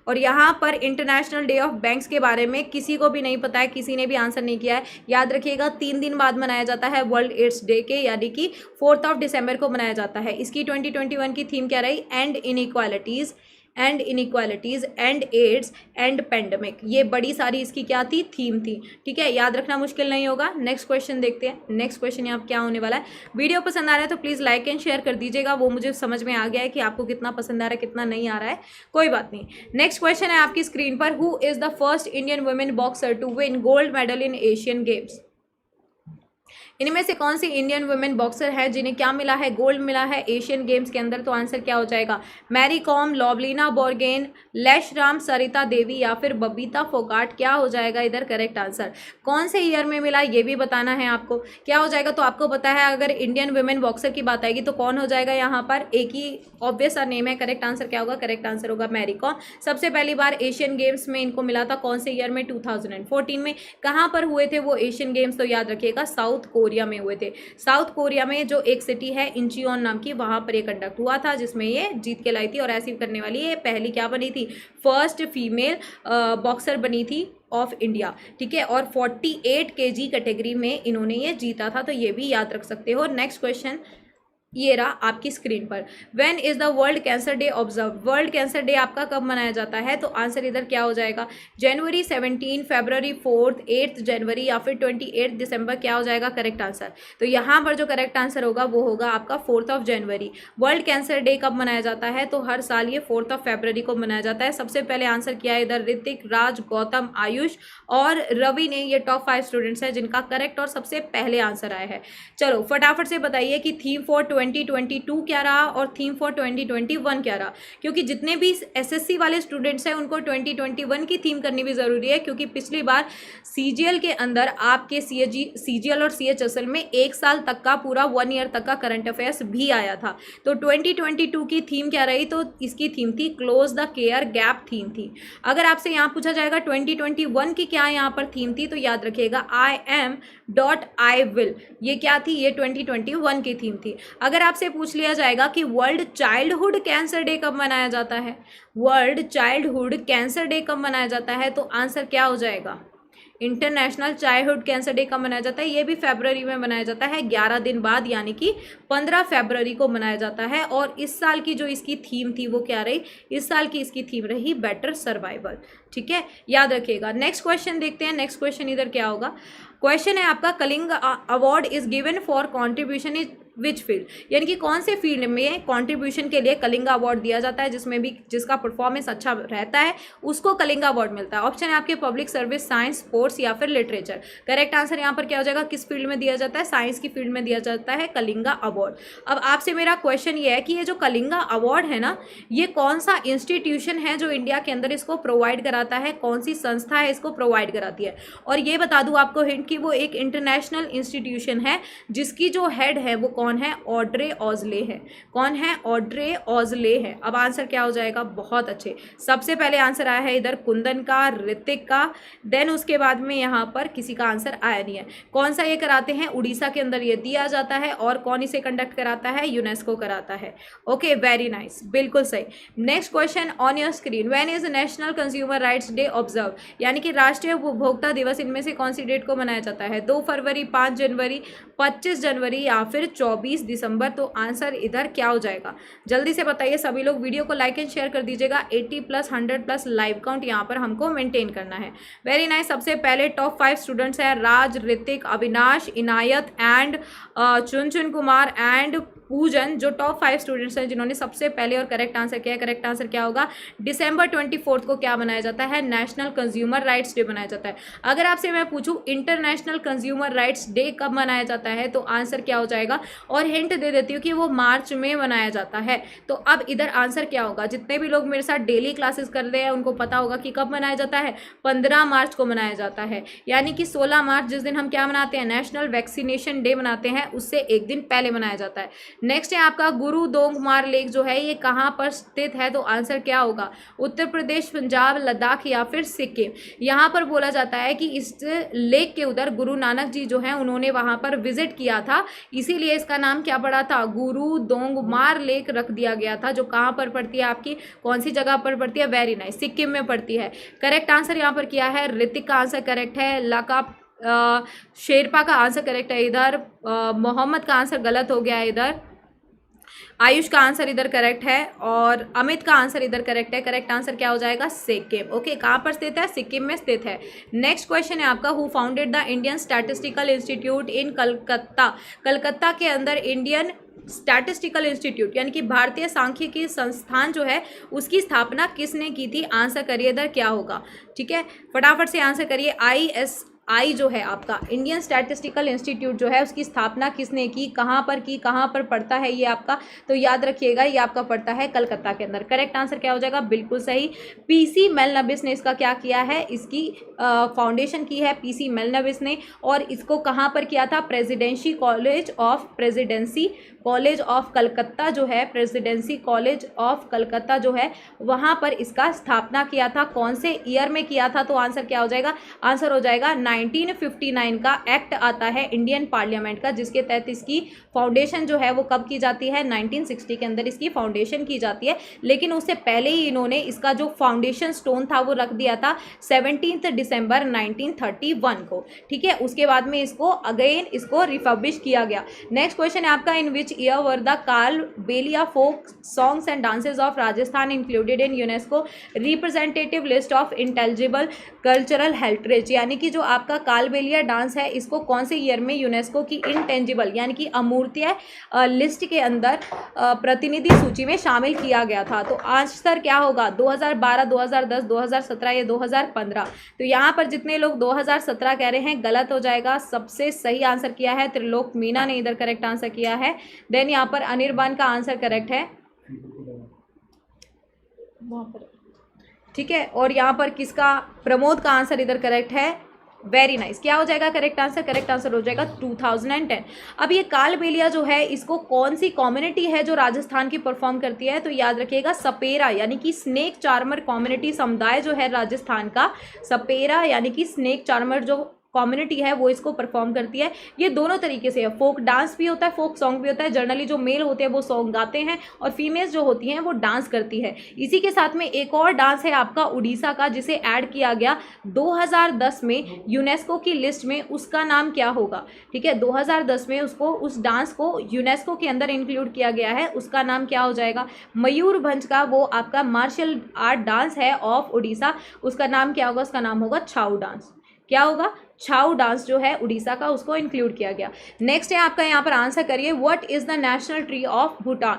और यहाँ पर इंटरनेशनल डे ऑफ बैंक्स के बारे में किसी को भी नहीं पता है, किसी ने भी आंसर नहीं किया है। याद रखिएगा 3 दिन बाद मनाया जाता है वर्ल्ड एड्स डे के, यानी कि 4 दिसंबर को मनाया जाता है। इसकी 2021 की थीम क्या रही? End inequalities end AIDS end pandemic. ये बड़ी सारी इसकी क्या थी? थीम थी। ठीक है, याद रखना मुश्किल नहीं होगा। नेक्स्ट क्वेश्चन देखते हैं। नेक्स्ट क्वेश्चन यहाँ क्या होने वाला है? वीडियो पसंद आ रहा है तो प्लीज़ लाइक एंड शेयर कर दीजिएगा, वो मुझे समझ में आ गया है कि आपको कितना पसंद आ रहा है कितना नहीं आ रहा है, कोई बात नहीं। नेक्स्ट क्वेश्चन है आपकी स्क्रीन पर, who is the first Indian women boxer to win gold medal in Asian games? इनमें से कौन सी इंडियन वुमेन बॉक्सर है जिन्हें क्या मिला है? गोल्ड मिला है एशियन गेम्स के अंदर। तो आंसर क्या हो जाएगा? मैरी कॉम, लॉवलिना बोर्गेन, लैशराम, सरिता देवी या फिर बबीता फोगाट। क्या हो जाएगा इधर करेक्ट आंसर? कौन से ईयर में मिला ये भी बताना है आपको। क्या हो जाएगा? तो आपको पता है अगर इंडियन वुमेन बॉक्सर की बात आएगी तो कौन हो जाएगा यहाँ पर? एक ही ऑब्वियस सा नेम है। करेक्ट आंसर क्या होगा? करेक्ट आंसर होगा मैरी कॉम। सबसे पहली बार एशियन गेम्स में इनको मिला था कौन से ईयर में? 2014 में। कहाँ पर हुए थे वो एशियन गेम्स? तो याद रखिएगा साउथ कोरिया में हुए थे। साउथ कोरिया में जो एक सिटी है इंचियोन नाम की, वहां पर ये कंडक्ट हुआ था जिसमें ये जीत के लाई थी। और ऐसी करने वाली ये पहली क्या बनी थी? फर्स्ट फीमेल बॉक्सर बनी थी ऑफ इंडिया। ठीक है, और 48 kg कैटेगरी में इन्होंने ये जीता था, तो ये भी याद रख सकते हो। नेक्स्ट क्वेश्चन ये रहा आपकी स्क्रीन पर, when is the world cancer day observe? World cancer day आपका कब मनाया जाता है? तो आंसर इधर क्या हो जाएगा? जनवरी 17, फरवरी 4, 8 जनवरी या फिर 28 दिसंबर। क्या हो जाएगा करेक्ट आंसर? तो यहाँ पर जो करेक्ट आंसर होगा वो होगा आपका 4 जनवरी। वर्ल्ड कैंसर डे कब मनाया जाता है? तो हर साल ये 4 फरवरी को मनाया जाता है। सबसे पहले आंसर किया है इधर ऋतिक, राज, गौतम, आयुष और रवि ने। ये टॉप 5 स्टूडेंट्स हैं जिनका करेक्ट और सबसे पहले आंसर आया है। चलो फटाफट से बताइए कि थीम फॉर 2022 क्या रहा और थीम फॉर 2021 क्या रहा, क्योंकि जितने भी एसएससी वाले स्टूडेंट्स हैं उनको 2021 की थीम करनी भी ज़रूरी है, क्योंकि पिछली बार सीजीएल के अंदर आपके सीजीएल और सीएचएसएल में 1 साल तक का पूरा 1 ईयर तक का करंट अफेयर्स भी आया था। तो 2022 की थीम क्या रही? तो इसकी थीम थी close the care gap theme थी। अगर आपसे यहाँ पूछा जाएगा 2021 की क्या यहाँ पर थीम थी, तो याद रखिएगा I am.I will। ये क्या थी? ये 2021 की थीम थी। अगर आपसे पूछ लिया जाएगा कि वर्ल्ड चाइल्डहुड कैंसर डे कब मनाया जाता है, वर्ल्ड चाइल्डहुड कैंसर डे कब मनाया जाता है, तो आंसर क्या हो जाएगा? इंटरनेशनल चाइल्डहुड कैंसर डे कब मनाया जाता है? ये भी फरवरी में मनाया जाता है, 11 दिन बाद, यानी कि 15 फरवरी को मनाया जाता है। और इस साल की जो इसकी थीम थी वो क्या रही? इस साल की इसकी थीम रही बेटर सर्वाइवल। ठीक है, याद रखिएगा। नेक्स्ट क्वेश्चन देखते हैं। नेक्स्ट क्वेश्चन इधर क्या होगा? क्वेश्चन है आपका, Kalinga award is given for contribution is which field? यानी कि कौन से फील्ड में कॉन्ट्रीब्यूशन के लिए कलिंगा अवार्ड दिया जाता है, जिसमें भी जिसका परफॉर्मेंस अच्छा रहता है उसको कलिंगा अवार्ड मिलता है। ऑप्शन है आपके पब्लिक सर्विस, साइंस, स्पोर्ट्स या फिर लिटरेचर। करेक्ट आंसर यहाँ पर क्या हो जाएगा? किस फील्ड में दिया जाता है? साइंस की फील्ड में दिया जाता है कलिंगा अवार्ड। अब आपसे मेरा क्वेश्चन ये है कि ये जो कलिंगा अवार्ड है ना, ये कौन सा इंस्टीट्यूशन है जो इंडिया के अंदर इसको प्रोवाइड कराता है? कौन सी संस्था है इसको प्रोवाइड कराती है? और ये बता दूं आपको हिंट कि वो एक इंटरनेशनल इंस्टीट्यूशन है जिसकी जो हेड है वो कौन है? ऑड्रे ऑजले है। कौन है? ऑड्रे ऑजले है। अब आंसर क्या हो जाएगा? बहुत अच्छे। सबसे पहले आंसर आया है इधर कुंदन का, ऋतिक का, देन उसके बाद में यहाँ पर किसी का आंसर आया नहीं है। कौन सा ये कराते हैं? उड़ीसा के अंदर ये दिया जाता है। और कौन इसे कंडक्ट कराता है? यूनेस्को कराता है। ओके, वेरी नाइस, बिल्कुल सही। Next question on your screen, when is national consumer rights day observe, यानी कि राष्ट्रीय उपभोक्ता दिवस इनमें से कौन सी डेट को मनाया जाता है? 2 फरवरी, 5 जनवरी, 25 जनवरी या फिर 24 दिसंबर। तो आंसर इधर क्या हो जाएगा? जल्दी से बताइए सभी लोग। वीडियो को लाइक एंड शेयर कर दीजिएगा। 80+, 100+ लाइव काउंट यहाँ पर हमको मेंटेन करना है। Very nice. सबसे पहले टॉप 5 स्टूडेंट्स हैं राज, ऋतिक, अविनाश, इनायत एंड चुन कुमार एंड पूजन, जो टॉप 5 स्टूडेंट्स हैं जिन्होंने सबसे पहले और करेक्ट आंसर किया है। करेक्ट आंसर क्या होगा? दिसंबर 24 को क्या मनाया जाता है? नेशनल कंज्यूमर राइट्स डे मनाया जाता है। अगर आपसे मैं पूछूं इंटरनेशनल कंज्यूमर राइट्स डे कब मनाया जाता है, तो आंसर क्या हो जाएगा? और हिंट दे देती हूँ कि वो मार्च में मनाया जाता है। तो अब इधर आंसर क्या होगा? जितने भी लोग मेरे साथ डेली क्लासेस कर रहे हैं उनको पता होगा कि कब मनाया जाता है। 15 मार्च को मनाया जाता है। यानी कि 16 मार्च जिस दिन हम क्या मनाते हैं? नेशनल वैक्सीनेशन डे मनाते हैं, उससे एक दिन पहले मनाया जाता है। नेक्स्ट है आपका गुरु दोंगमार लेक जो है ये कहाँ पर स्थित है? तो आंसर क्या होगा? उत्तर प्रदेश, पंजाब, लद्दाख या फिर सिक्किम। यहाँ पर बोला जाता है कि इस लेक के उधर गुरु नानक जी जो हैं उन्होंने वहाँ पर विजिट किया था, इसीलिए इसका नाम क्या पड़ा था? गुरु दोंगमार लेक रख दिया गया था। जो कहाँ पर पड़ती है आपकी, कौन सी जगह पर पड़ती है? वेरी नाइस, सिक्किम में पड़ती है। करेक्ट आंसर यहाँ पर क्या है? ऋतिक का आंसर करेक्ट है। लका शेरपा का आंसर करेक्ट है इधर। मोहम्मद का आंसर गलत हो गया है इधर। आयुष का आंसर इधर करेक्ट है और अमित का आंसर इधर करेक्ट है। करेक्ट आंसर क्या हो जाएगा? सिक्किम। ओके, कहाँ पर स्थित है? सिक्किम में स्थित है। नेक्स्ट क्वेश्चन है आपका, who founded the Indian statistical institute इन कलकत्ता। कलकत्ता के अंदर इंडियन स्टैटिस्टिकल इंस्टीट्यूट यानी कि भारतीय सांख्यिकी संस्थान जो है उसकी स्थापना किसने की थी? आंसर करिए इधर क्या होगा? ठीक है, फटाफट से आंसर करिए। ISI जो है आपका इंडियन स्टैटिस्टिकल इंस्टीट्यूट जो है उसकी स्थापना किसने की? कहाँ पर की? कहाँ पर पड़ता है ये आपका? तो याद रखिएगा ये आपका पड़ता है कलकत्ता के अंदर। करेक्ट आंसर क्या हो जाएगा? बिल्कुल सही। PC मेलनबिस ने इसका क्या किया है? इसकी फाउंडेशन की है PC मेलनबिस ने। और इसको कहाँ पर किया था? प्रेसिडेंसी कॉलेज ऑफ कलकत्ता जो है, प्रेसिडेंसी कॉलेज ऑफ कलकत्ता जो है वहाँ पर इसका स्थापना किया था। कौन से ईयर में किया था? तो आंसर क्या हो जाएगा? आंसर हो जाएगा 1959 का एक्ट आता है इंडियन पार्लियामेंट का, जिसके तहत इसकी फाउंडेशन जो है वो कब की जाती है? 1960 के अंदर इसकी फाउंडेशन की जाती है। लेकिन उससे पहले ही इन्होंने इसका जो फाउंडेशन स्टोन था वो रख दिया था 17 दिसंबर 1931 को। ठीक है, उसके बाद में इसको अगेन इसको रिफर्बिश किया गया। नेक्स्ट क्वेश्चन है आपका, in which year were the Kalbelia folk songs and dances of Rajasthan included in UNESCO representative list of intelligible cultural heritage. यानी कि जो आपका कालबेलिया डांस है इसको कौन से ईयर में यूनेस्को की इंटेंजिबल यानी कि अमूर्तीय लिस्ट के अंदर प्रतिनिधि सूची में शामिल किया गया था? तो आंसर क्या होगा? 2012, 2010, 2017 या 2015। तो यहाँ पर जितने लोग 2017 कह रहे हैं गलत हो जाएगा। सबसे सही आंसर किया है त्रिलोक मीना ने इधर करेक्ट आंसर किया है। देन यहाँ पर अनिर्बान का आंसर करेक्ट है। ठीक है, और यहाँ पर किसका? प्रमोद का आंसर इधर करेक्ट है। Very nice. क्या हो जाएगा करेक्ट आंसर? करेक्ट आंसर हो जाएगा 2010। अब ये कालबेलिया जो है इसको कौन सी कम्युनिटी है जो राजस्थान की परफॉर्म करती है? तो याद रखिएगा सपेरा यानी कि स्नेक चार्मर कम्युनिटी समुदाय जो है राजस्थान का, सपेरा यानी कि स्नेक चार्मर जो कम्युनिटी है वो इसको परफॉर्म करती है। ये दोनों तरीके से है, फोक डांस भी होता है, फोक सॉन्ग भी होता है। जनरली जो मेल होते हैं वो सॉन्ग गाते हैं और फीमेल्स जो होती हैं वो डांस करती है। इसी के साथ में एक और डांस है आपका उड़ीसा का जिसे ऐड किया गया 2010 में यूनेस्को की लिस्ट में। उसका नाम क्या होगा? ठीक है, 2010 में उसको उस डांस को यूनेस्को के अंदर इंक्लूड किया गया है। उसका नाम क्या हो जाएगा? मयूरभंज का वो आपका मार्शल आर्ट डांस है ऑफ उड़ीसा। उसका नाम क्या होगा? उसका नाम होगा छाऊ डांस। क्या होगा? छाऊ डांस जो है उड़ीसा का उसको इंक्लूड किया गया। नेक्स्ट है आपका, यहाँ पर आंसर करिए, what is the national tree of Bhutan?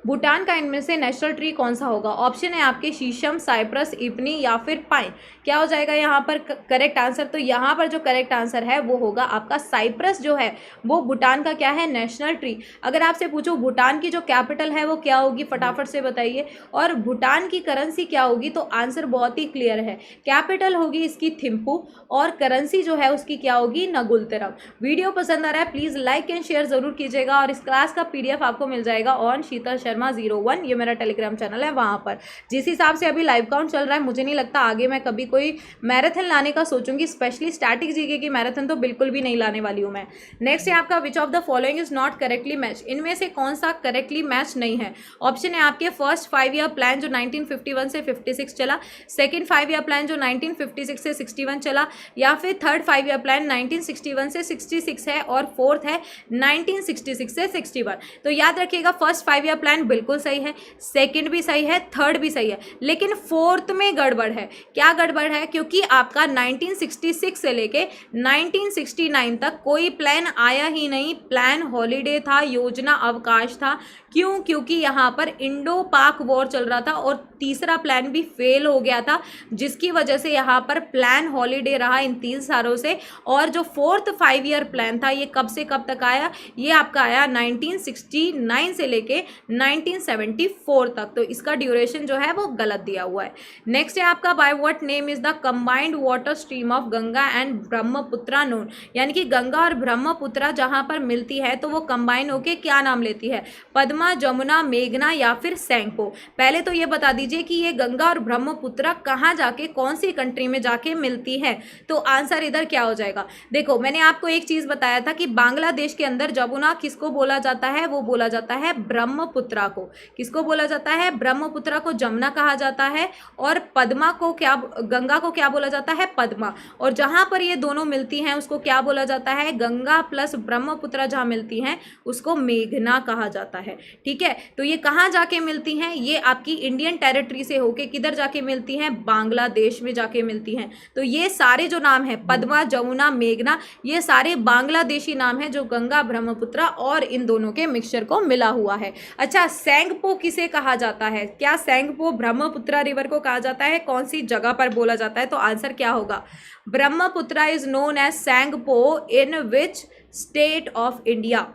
Bhutan का इनमें से नेशनल ट्री कौन सा होगा? ऑप्शन है आपके शीशम, साइप्रस, इबनी या फिर पाइन। क्या हो जाएगा यहाँ पर करेक्ट आंसर? तो यहाँ पर जो करेक्ट आंसर है वो होगा आपका साइप्रस जो है वो भूटान का क्या है? National tree. अगर आपसे पूछो भूटान की जो कैपिटल है वो क्या होगी, फटाफट से बताइए। और भूटान की करेंसी क्या होगी? तो आंसर बहुत ही क्लियर है, कैपिटल होगी इसकी थिम्पू और करेंसी जो है उसकी क्या होगी? नगुलतरम। वीडियो पसंद आ रहा है प्लीज़ लाइक एंड शेयर जरूर कीजिएगा और इस क्लास का PDF आपको मिल जाएगा ऑन शीतल शर्मा 01, ये मेरा टेलीग्राम चैनल है, वहाँ पर। जिस हिसाब से अभी लाइव काउंट चल रहा है मुझे नहीं लगता आगे मैं कभी कोई मैराथन लाने का सोचूंगी, स्पेशली स्टैटिक जीके की मैराथन तो बिल्कुल भी नहीं लाने वाली हूँ मैं। नेक्स्ट है आपका विच of the following is not correctly match. इनमें से कौन सा करेक्टली मैच नहीं है? ऑप्शन है आपके फर्स्ट 5 ईयर प्लान जो 1951 से 56 चला, सेकेंड 5 ईयर प्लान जो 1956 से 61 चला, या फिर थर्ड 5 ईयर प्लान 1961 से 66 है और फोर्थ है 1966 से 61। तो याद रखिएगा फर्स्ट 5 ईयर प्लान बिल्कुल सही है, सेकंड भी सही है, थर्ड भी सही है, लेकिन फोर्थ में गड़बड़ है। क्या गड़बड़ है? क्योंकि आपका 1966 से लेके 1969 तक कोई प्लान आया ही नहीं, प्लान हॉलीडे था, योजना अवकाश था। क्यों? क्योंकि यहाँ पर इंडो पाक वॉर चल रहा था और तीसरा प्लान भी फेल हो गया था, जिसकी वजह से यहाँ पर प्लान हॉलीडे रहा इन 3 सालों से। और जो फोर्थ 5 ईयर प्लान था ये कब से कब तक आया? ये आपका आया 1969 से लेके 1974 तक। तो इसका ड्यूरेशन जो है वो गलत दिया हुआ है। नेक्स्ट है आपका by what name is the combined water stream of Ganga and Brahmaputra known. यानी कि गंगा और ब्रह्मपुत्रा जहाँ पर मिलती है तो वो कंबाइन होके क्या नाम लेती है? पद्मा, जमुना, मेघना या फिर सैंगपो। पहले तो ये बता दीजिए कि ये गंगा और ब्रह्मपुत्रा कहाँ जाके, कौन सी कंट्री में जाके मिलती है? तो आंसर इधर क्या हो जाएगा? देखो मैंने आपको एक चीज बताया था कि बांग्लादेश के अंदर जमुना किसको बोला जाता है? वो बोला जाता है ब्रह्मपुत्रा को। किसको बोला जाता है? ब्रह्मपुत्रा को जमुना कहा जाता है और पद्मा को क्या, गंगा को क्या बोला जाता है? पद्मा। और जहां पर ये दोनों मिलती हैं उसको क्या बोला जाता है? गंगा प्लस ब्रह्मपुत्रा जहां मिलती हैं उसको मेघना कहा जाता है। ठीक है, तो ये कहाँ जाके मिलती हैं? ये आपकी इंडियन टेरिटरी से होके किधर जाके मिलती हैं? बांग्लादेश में जाके मिलती हैं। तो ये सारे जो नाम है पद्मा, जमुना, मेघना, ये सारे बांग्लादेशी नाम है जो गंगा, ब्रह्मपुत्रा और इन दोनों के मिक्सचर को मिला हुआ है। अच्छा, सैंगपो किसे कहा जाता है? क्या सैंगपो ब्रह्मपुत्रा रिवर को कहा जाता है? कौन सी जगह पर बोला जाता है? तो आंसर क्या होगा? Brahmaputra is known as Tsangpo in which state of India?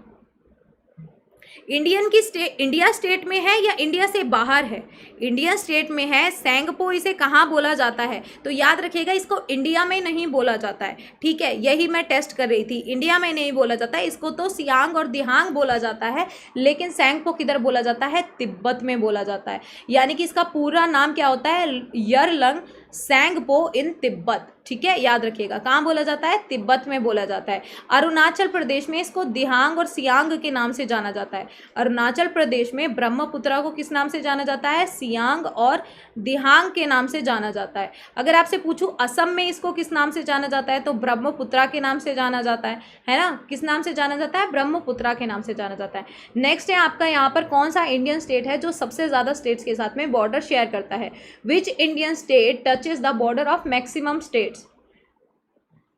India state में है या इंडिया से बाहर है? इंडिया स्टेट में है। सैंगपो इसे कहाँ बोला जाता है? तो याद रखिएगा इसको इंडिया में नहीं बोला जाता है। ठीक है, यही मैं टेस्ट कर रही थी, इंडिया में नहीं बोला जाता है इसको, तो सियांग और दिहांग बोला जाता है। लेकिन सैंगपो किधर बोला जाता है? तिब्बत में बोला जाता है। यानी कि इसका पूरा नाम क्या होता है? यरलंग सैंगपो इन तिब्बत। ठीक है, याद रखिएगा कहाँ बोला जाता है? तिब्बत में बोला जाता है। अरुणाचल प्रदेश में इसको दिहांग और सियांग के नाम से जाना जाता है। अरुणाचल प्रदेश में ब्रह्मपुत्रा को किस नाम से जाना जाता है? सियांग और दिहांग के नाम से जाना जाता है। अगर आपसे पूछूं असम में इसको किस नाम से जाना जाता है? तो ब्रह्मपुत्रा के नाम से जाना जाता है ना? किस नाम से जाना जाता है? ब्रह्मपुत्रा के नाम से जाना जाता है। नेक्स्ट है आपका यहाँ पर कौन सा इंडियन स्टेट है जो सबसे ज़्यादा स्टेट्स के साथ में बॉर्डर शेयर करता है? Which Indian state touches the border of maximum states?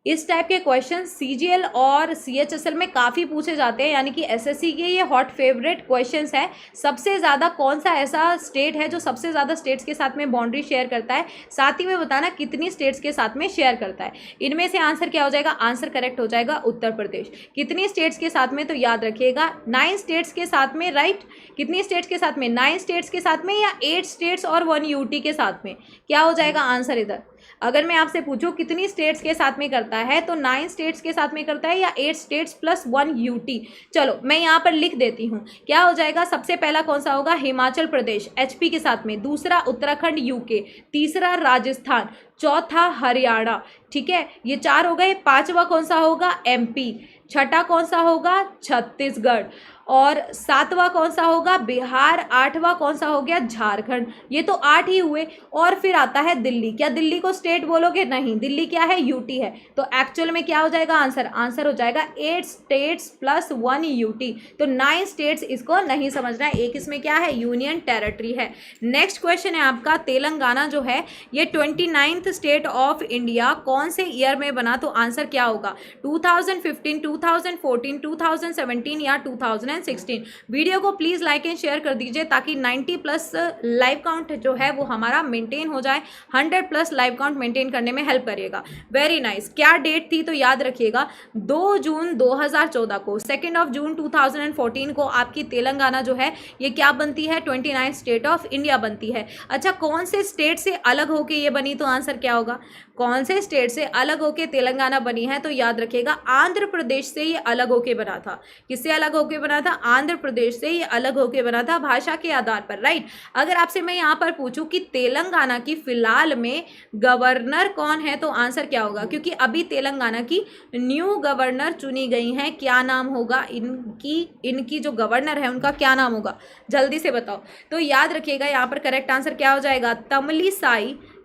इस टाइप के क्वेश्चन CGL और CHSL में काफ़ी पूछे जाते हैं, यानी कि SSC के ये हॉट फेवरेट क्वेश्चंस है। सबसे ज़्यादा कौन सा ऐसा स्टेट है जो सबसे ज़्यादा स्टेट्स के साथ में बाउंड्री शेयर करता है? साथ ही में बताना कितनी स्टेट्स के साथ में शेयर करता है। इनमें से आंसर क्या हो जाएगा? आंसर करेक्ट हो जाएगा उत्तर प्रदेश। कितनी स्टेट्स के साथ में? तो याद रखिएगा 9 स्टेट्स के साथ में, राइट? कितनी स्टेट्स के साथ में? 9 स्टेट्स के साथ में या 8 स्टेट्स और 1 UT के साथ में? क्या हो जाएगा आंसर इधर? अगर मैं आपसे पूछूं कितनी स्टेट्स के साथ में करता है तो 9 स्टेट्स के साथ में करता है या 8 स्टेट्स प्लस 1 UT? चलो मैं यहाँ पर लिख देती हूँ। क्या हो जाएगा? सबसे पहला कौन सा होगा? हिमाचल प्रदेश HP के साथ में, दूसरा उत्तराखंड UK, तीसरा राजस्थान, चौथा हरियाणा। ठीक है, ये 4 हो गए। 5वां कौन सा होगा? MP। छठा कौन सा होगा? छत्तीसगढ़। और 7वां कौन सा होगा? बिहार। 8वां कौन सा हो गया? झारखंड। ये तो 8 ही हुए। और फिर आता है दिल्ली। क्या दिल्ली को स्टेट बोलोगे? नहीं, दिल्ली क्या है? UT है। तो एक्चुअल में क्या हो जाएगा आंसर? आंसर हो जाएगा 8 स्टेट्स प्लस 1 UT। तो 9 स्टेट्स इसको नहीं समझना है, एक इसमें क्या है? यूनियन टेरिटरी है। नेक्स्ट क्वेश्चन है आपका, तेलंगाना जो है ये 29th स्टेट ऑफ इंडिया कौन से ईयर में बना? तो आंसर क्या होगा? 2015, 2014, 2017 या 2016? 2016। वीडियो को प्लीज़ लाइक एंड शेयर कर दीजिए ताकि 90+ लाइव काउंट जो है वो हमारा मेंटेन हो जाए। 100+ लाइव काउंट मेंटेन करने में हेल्प करिएगा। Very nice. क्या डेट थी तो याद रखिएगा 2 जून 2014 को, 2 जून 2014 को आपकी तेलंगाना जो है ये क्या बनती है, 29 स्टेट ऑफ इंडिया बनती है। अच्छा, कौन से स्टेट से अलग होके ये बनी तो आंसर क्या होगा, कौन से स्टेट से अलग होके तेलंगाना बनी है तो याद रखिएगा आंध्र प्रदेश से ये अलग होके बना था। किससे अलग होके बना था, आंध्र प्रदेश से ये अलग होके बना था भाषा के आधार पर, राइट। अगर आपसे मैं यहाँ पर पूछूं कि तेलंगाना की फिलहाल में गवर्नर कौन है तो आंसर क्या होगा, क्योंकि अभी तेलंगाना की न्यू गवर्नर चुनी गई हैं, क्या नाम होगा इनकी जो गवर्नर है उनका क्या नाम होगा, जल्दी से बताओ। तो याद रखिएगा यहाँ पर करेक्ट आंसर क्या हो जाएगा,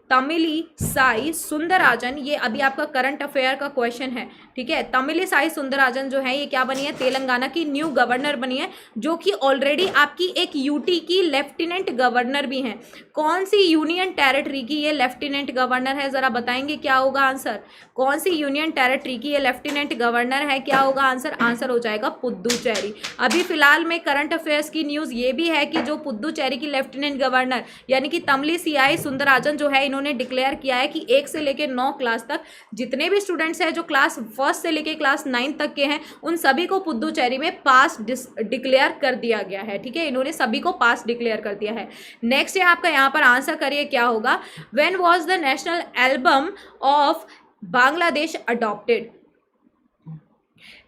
तमिलिसाई सुंदरराजन। ये अभी आपका करंट अफेयर का क्वेश्चन है, ठीक है। तमिलिसाई सुंदरराजन जो है ये क्या बनी है, तेलंगाना की न्यू गवर्नर बनी है, जो कि ऑलरेडी आपकी एक यूटी की लेफ्टिनेंट गवर्नर भी हैं। कौन सी यूनियन टेरिटरी की ये लेफ्टिनेंट गवर्नर है, जरा बताएंगे क्या होगा आंसर, कौन सी यूनियन टेरिटरी की ये लेफ्टिनेंट गवर्नर है, क्या होगा आंसर, आंसर हो जाएगा पुद्दुचेरी। अभी फिलहाल में करंट अफेयर्स की न्यूज़ ये भी है कि जो पुद्दुचेरी की लेफ्टिनेंट गवर्नर यानी कि तमिलिसाई सुंदरराजन जो है इन्होंने डिक्लेयर किया है कि 1 से लेकर 9 क्लास तक जितने भी स्टूडेंट्स हैं जो क्लास 1 से लेकर क्लास 9 तक के हैं उन सभी को पुद्दुचेरी में पास डिक्लेयर कर दिया गया है, ठीक है। इन्होंने सभी को पास डिक्लेयर कर दिया है। नेक्स्ट है आपका यहाँ पर आंसर करिए क्या होगा, when was the national album of Bangladesh adopted.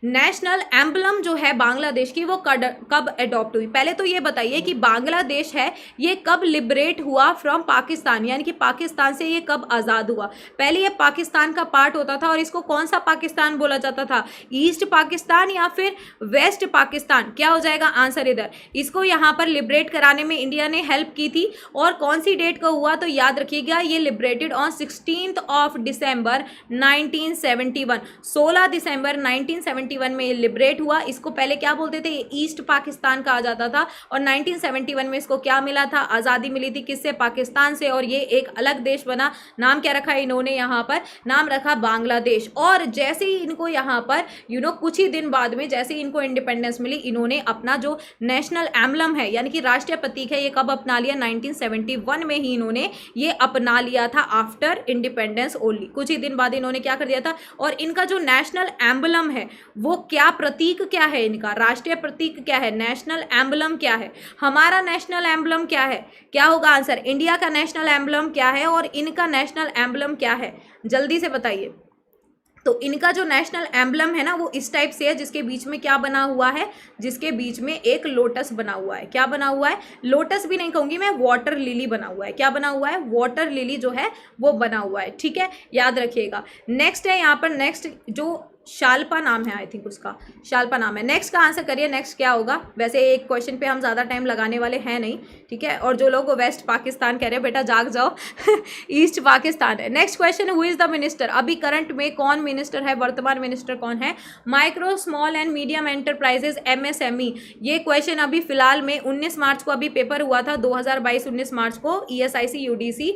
National emblem जो है बांग्लादेश की वो कब अडॉप्ट हुई, पहले तो ये बताइए कि बांग्लादेश है ये कब लिबरेट हुआ फ्रॉम पाकिस्तान, यानी कि पाकिस्तान से ये कब आज़ाद हुआ। पहले ये पाकिस्तान का पार्ट होता था और इसको कौन सा पाकिस्तान बोला जाता था, ईस्ट पाकिस्तान या फिर वेस्ट पाकिस्तान, क्या हो जाएगा आंसर इधर। इसको यहाँ पर लिबरेट कराने में इंडिया ने हेल्प की थी और कौन सी डेट को हुआ तो याद रखिएगा ये लिबरेटेड ऑन 16 दिसंबर 1971, 16 दिसंबर 1971 में लिबरेट हुआ। इसको पहले क्या बोलते थे, ईस्ट पाकिस्तान कहा जाता था और 1971 में इसको क्या मिला था, आज़ादी मिली थी, किससे, पाकिस्तान से, और ये एक अलग देश बना। नाम क्या रखा इन्होंने, यहाँ पर नाम रखा बांग्लादेश। और जैसे ही इनको यहाँ पर कुछ ही दिन बाद में जैसे ही इनको इंडिपेंडेंस मिली इन्होंने अपना जो नेशनल एम्बलम है यानी कि राष्ट्रीय प्रतीक है ये कब अपना लिया, 1971 में ही इन्होंने ये अपना लिया था, आफ्टर इंडिपेंडेंस ओनली। कुछ ही दिन बाद इन्होंने क्या कर दिया था। और इनका जो नेशनल एम्बलम है वो क्या प्रतीक क्या है, इनका राष्ट्रीय प्रतीक क्या है, नेशनल एम्बलम क्या है, हमारा नेशनल एम्बलम क्या है, क्या होगा आंसर, इंडिया का नेशनल एम्बलम क्या है और इनका नेशनल एम्बलम क्या है, जल्दी से बताइए। तो इनका जो नेशनल एम्बलम है ना वो इस टाइप से है, जिसके बीच में क्या बना हुआ है, जिसके बीच में एक लोटस बना हुआ है। क्या बना हुआ है, लोटस भी नहीं कहूंगी मैं, वाटर लिली बना हुआ है। क्या बना हुआ है, वाटर लिली जो है वो बना हुआ है, ठीक है, याद रखिएगा। नेक्स्ट है यहाँ पर, नेक्स्ट जो शालपा नाम है, आई थिंक उसका शालपा नाम है। नेक्स्ट का आंसर करिए, नेक्स्ट क्या होगा। वैसे एक क्वेश्चन पे हम ज़्यादा टाइम लगाने वाले हैं नहीं, ठीक है। और जो लोग वेस्ट पाकिस्तान कह रहे हैं बेटा जाग जाओ ईस्ट पाकिस्तान है। Next question, who is the minister, अभी करंट में कौन मिनिस्टर है, वर्तमान मिनिस्टर कौन है, micro small and medium enterprises MSME। ये क्वेश्चन अभी फिलहाल में 19 मार्च को अभी पेपर हुआ था, 2022 19 मार्च को ESIC UDC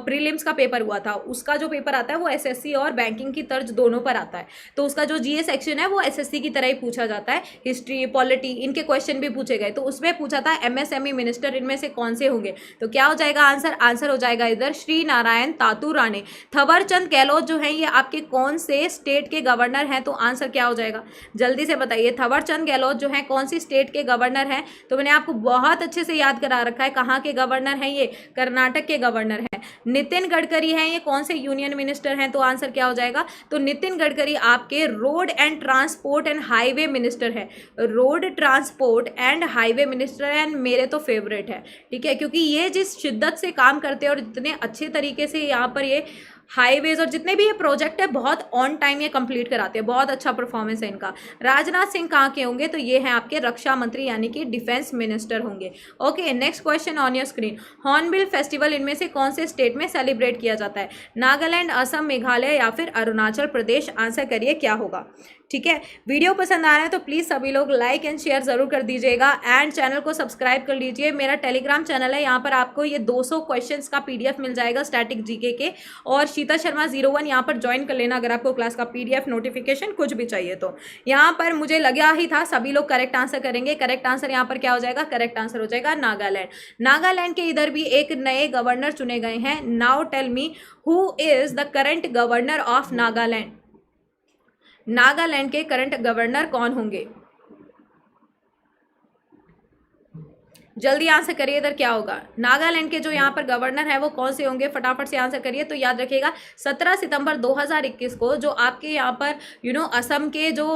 प्रीलिम्स का पेपर हुआ था। उसका जो पेपर आता है वो SSC और बैंकिंग की तर्ज दोनों पर आता है। तो उसका जो GS सेक्शन है वो SSC की तरह ही पूछा जाता है, हिस्ट्री पॉलिटी इनके क्वेश्चन भी पूछे गए। तो उसमें पूछा था MSME मिनिस्टर इनमें से कौन से होंगे, तो क्या हो जाएगा आंसर, आंसर हो जाएगा इधर श्री नारायण तातू राणे। थवरचंद गहलोत जो है ये आपके कौन से स्टेट के गवर्नर हैं, तो आंसर क्या हो जाएगा जल्दी से बताइए। थवरचंद गहलोत जो है कौन सी स्टेट के गवर्नर हैं, तो मैंने आपको बहुत अच्छे से याद करा रखा है, कहाँ के गवर्नर हैं ये, कर्नाटक के गवर्नर हैं। नितिन गडकरी हैं ये कौन से यूनियन मिनिस्टर हैं, तो आंसर क्या हो जाएगा, तो नितिन गडकरी आपके road and transport and highway minister है, road transport and highway minister and मेरे तो फेवरेट है, ठीक है, क्योंकि ये जिस शिद्दत से काम करते हैं और जितने अच्छे तरीके से यहाँ पर ये हाईवेज और जितने भी ये प्रोजेक्ट है बहुत ऑन टाइम ये कंप्लीट कराते हैं, बहुत अच्छा परफॉर्मेंस है इनका। राजनाथ सिंह कहाँ के होंगे, तो ये हैं आपके रक्षा मंत्री यानी कि डिफेंस मिनिस्टर होंगे। Okay, next question on your screen, hornbill festival इनमें से कौन से स्टेट में सेलिब्रेट किया जाता है, नागालैंड, असम, मेघालय या फिर अरुणाचल प्रदेश, आंसर करिए क्या होगा। ठीक है, वीडियो पसंद आ रहा है तो प्लीज़ सभी लोग लाइक एंड शेयर ज़रूर कर दीजिएगा एंड चैनल को सब्सक्राइब कर लीजिए। मेरा टेलीग्राम चैनल है, यहाँ पर आपको ये 200 क्वेश्चंस का पीडीएफ मिल जाएगा स्टैटिक जीके के, और शीता शर्मा 01 यहाँ पर ज्वाइन कर लेना अगर आपको क्लास का पीडीएफ नोटिफिकेशन कुछ भी चाहिए तो। यहाँ पर मुझे लगा ही था सभी लोग करेक्ट आंसर करेंगे। करेक्ट आंसर यहाँ पर क्या हो जाएगा, करेक्ट आंसर हो जाएगा नागालैंड। नागालैंड के इधर भी एक नए गवर्नर चुने गए हैं। Now tell me who is the current governor of Nagaland. Nagaland के करंट गवर्नर कौन होंगे, जल्दी आंसर करिए। इधर क्या होगा, नागालैंड के जो यहाँ पर गवर्नर है वो कौन से होंगे, फटाफट से आंसर करिए। तो याद रखिएगा 17 सितंबर 2021 को जो आपके यहाँ पर असम के जो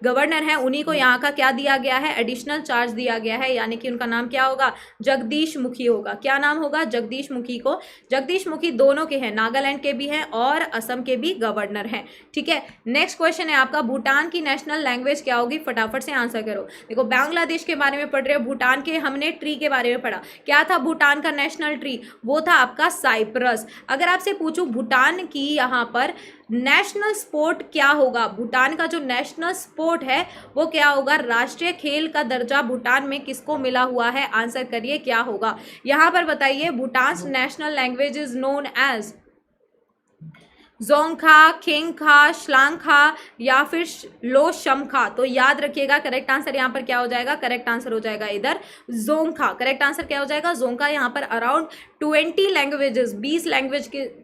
गवर्नर हैं उन्हीं को यहाँ का क्या दिया गया है, एडिशनल चार्ज दिया गया है, यानी कि उनका नाम क्या होगा, जगदीश मुखी होगा। क्या नाम होगा, जगदीश मुखी को। जगदीश मुखी दोनों के हैं, नागालैंड के भी हैं और असम के भी गवर्नर हैं। ठीक है, नेक्स्ट क्वेश्चन है आपका, भूटान की नेशनल लैंग्वेज क्या होगी, फटाफट से आंसर करो। देखो बांग्लादेश के बारे में पढ़ रहे हो, भूटान के हमने ट्री के बारे में पढ़ा। क्या था भूटान का नेशनल ट्री, वो था आपका साइप्रस। अगर आपसे पूछूं भूटान की यहाँ पर नेशनल स्पोर्ट क्या होगा, भूटान का जो नेशनल स्पोर्ट है वो क्या होगा, राष्ट्रीय खेल का दर्जा भूटान में किसको मिला हुआ है, आंसर करिए क्या होगा। यहाँ पर बताइए, Bhutan national language is known as Dzongkha, Khengkha, श्लांगखा या फिर लोशमखा। तो याद रखिएगा करेक्ट आंसर यहाँ पर क्या हो जाएगा, करेक्ट आंसर हो जाएगा इधर जोंगखा। करेक्ट आंसर क्या हो जाएगा, जोंगखा। यहाँ पर अराउंड 20 लैंग्वेजेस, 20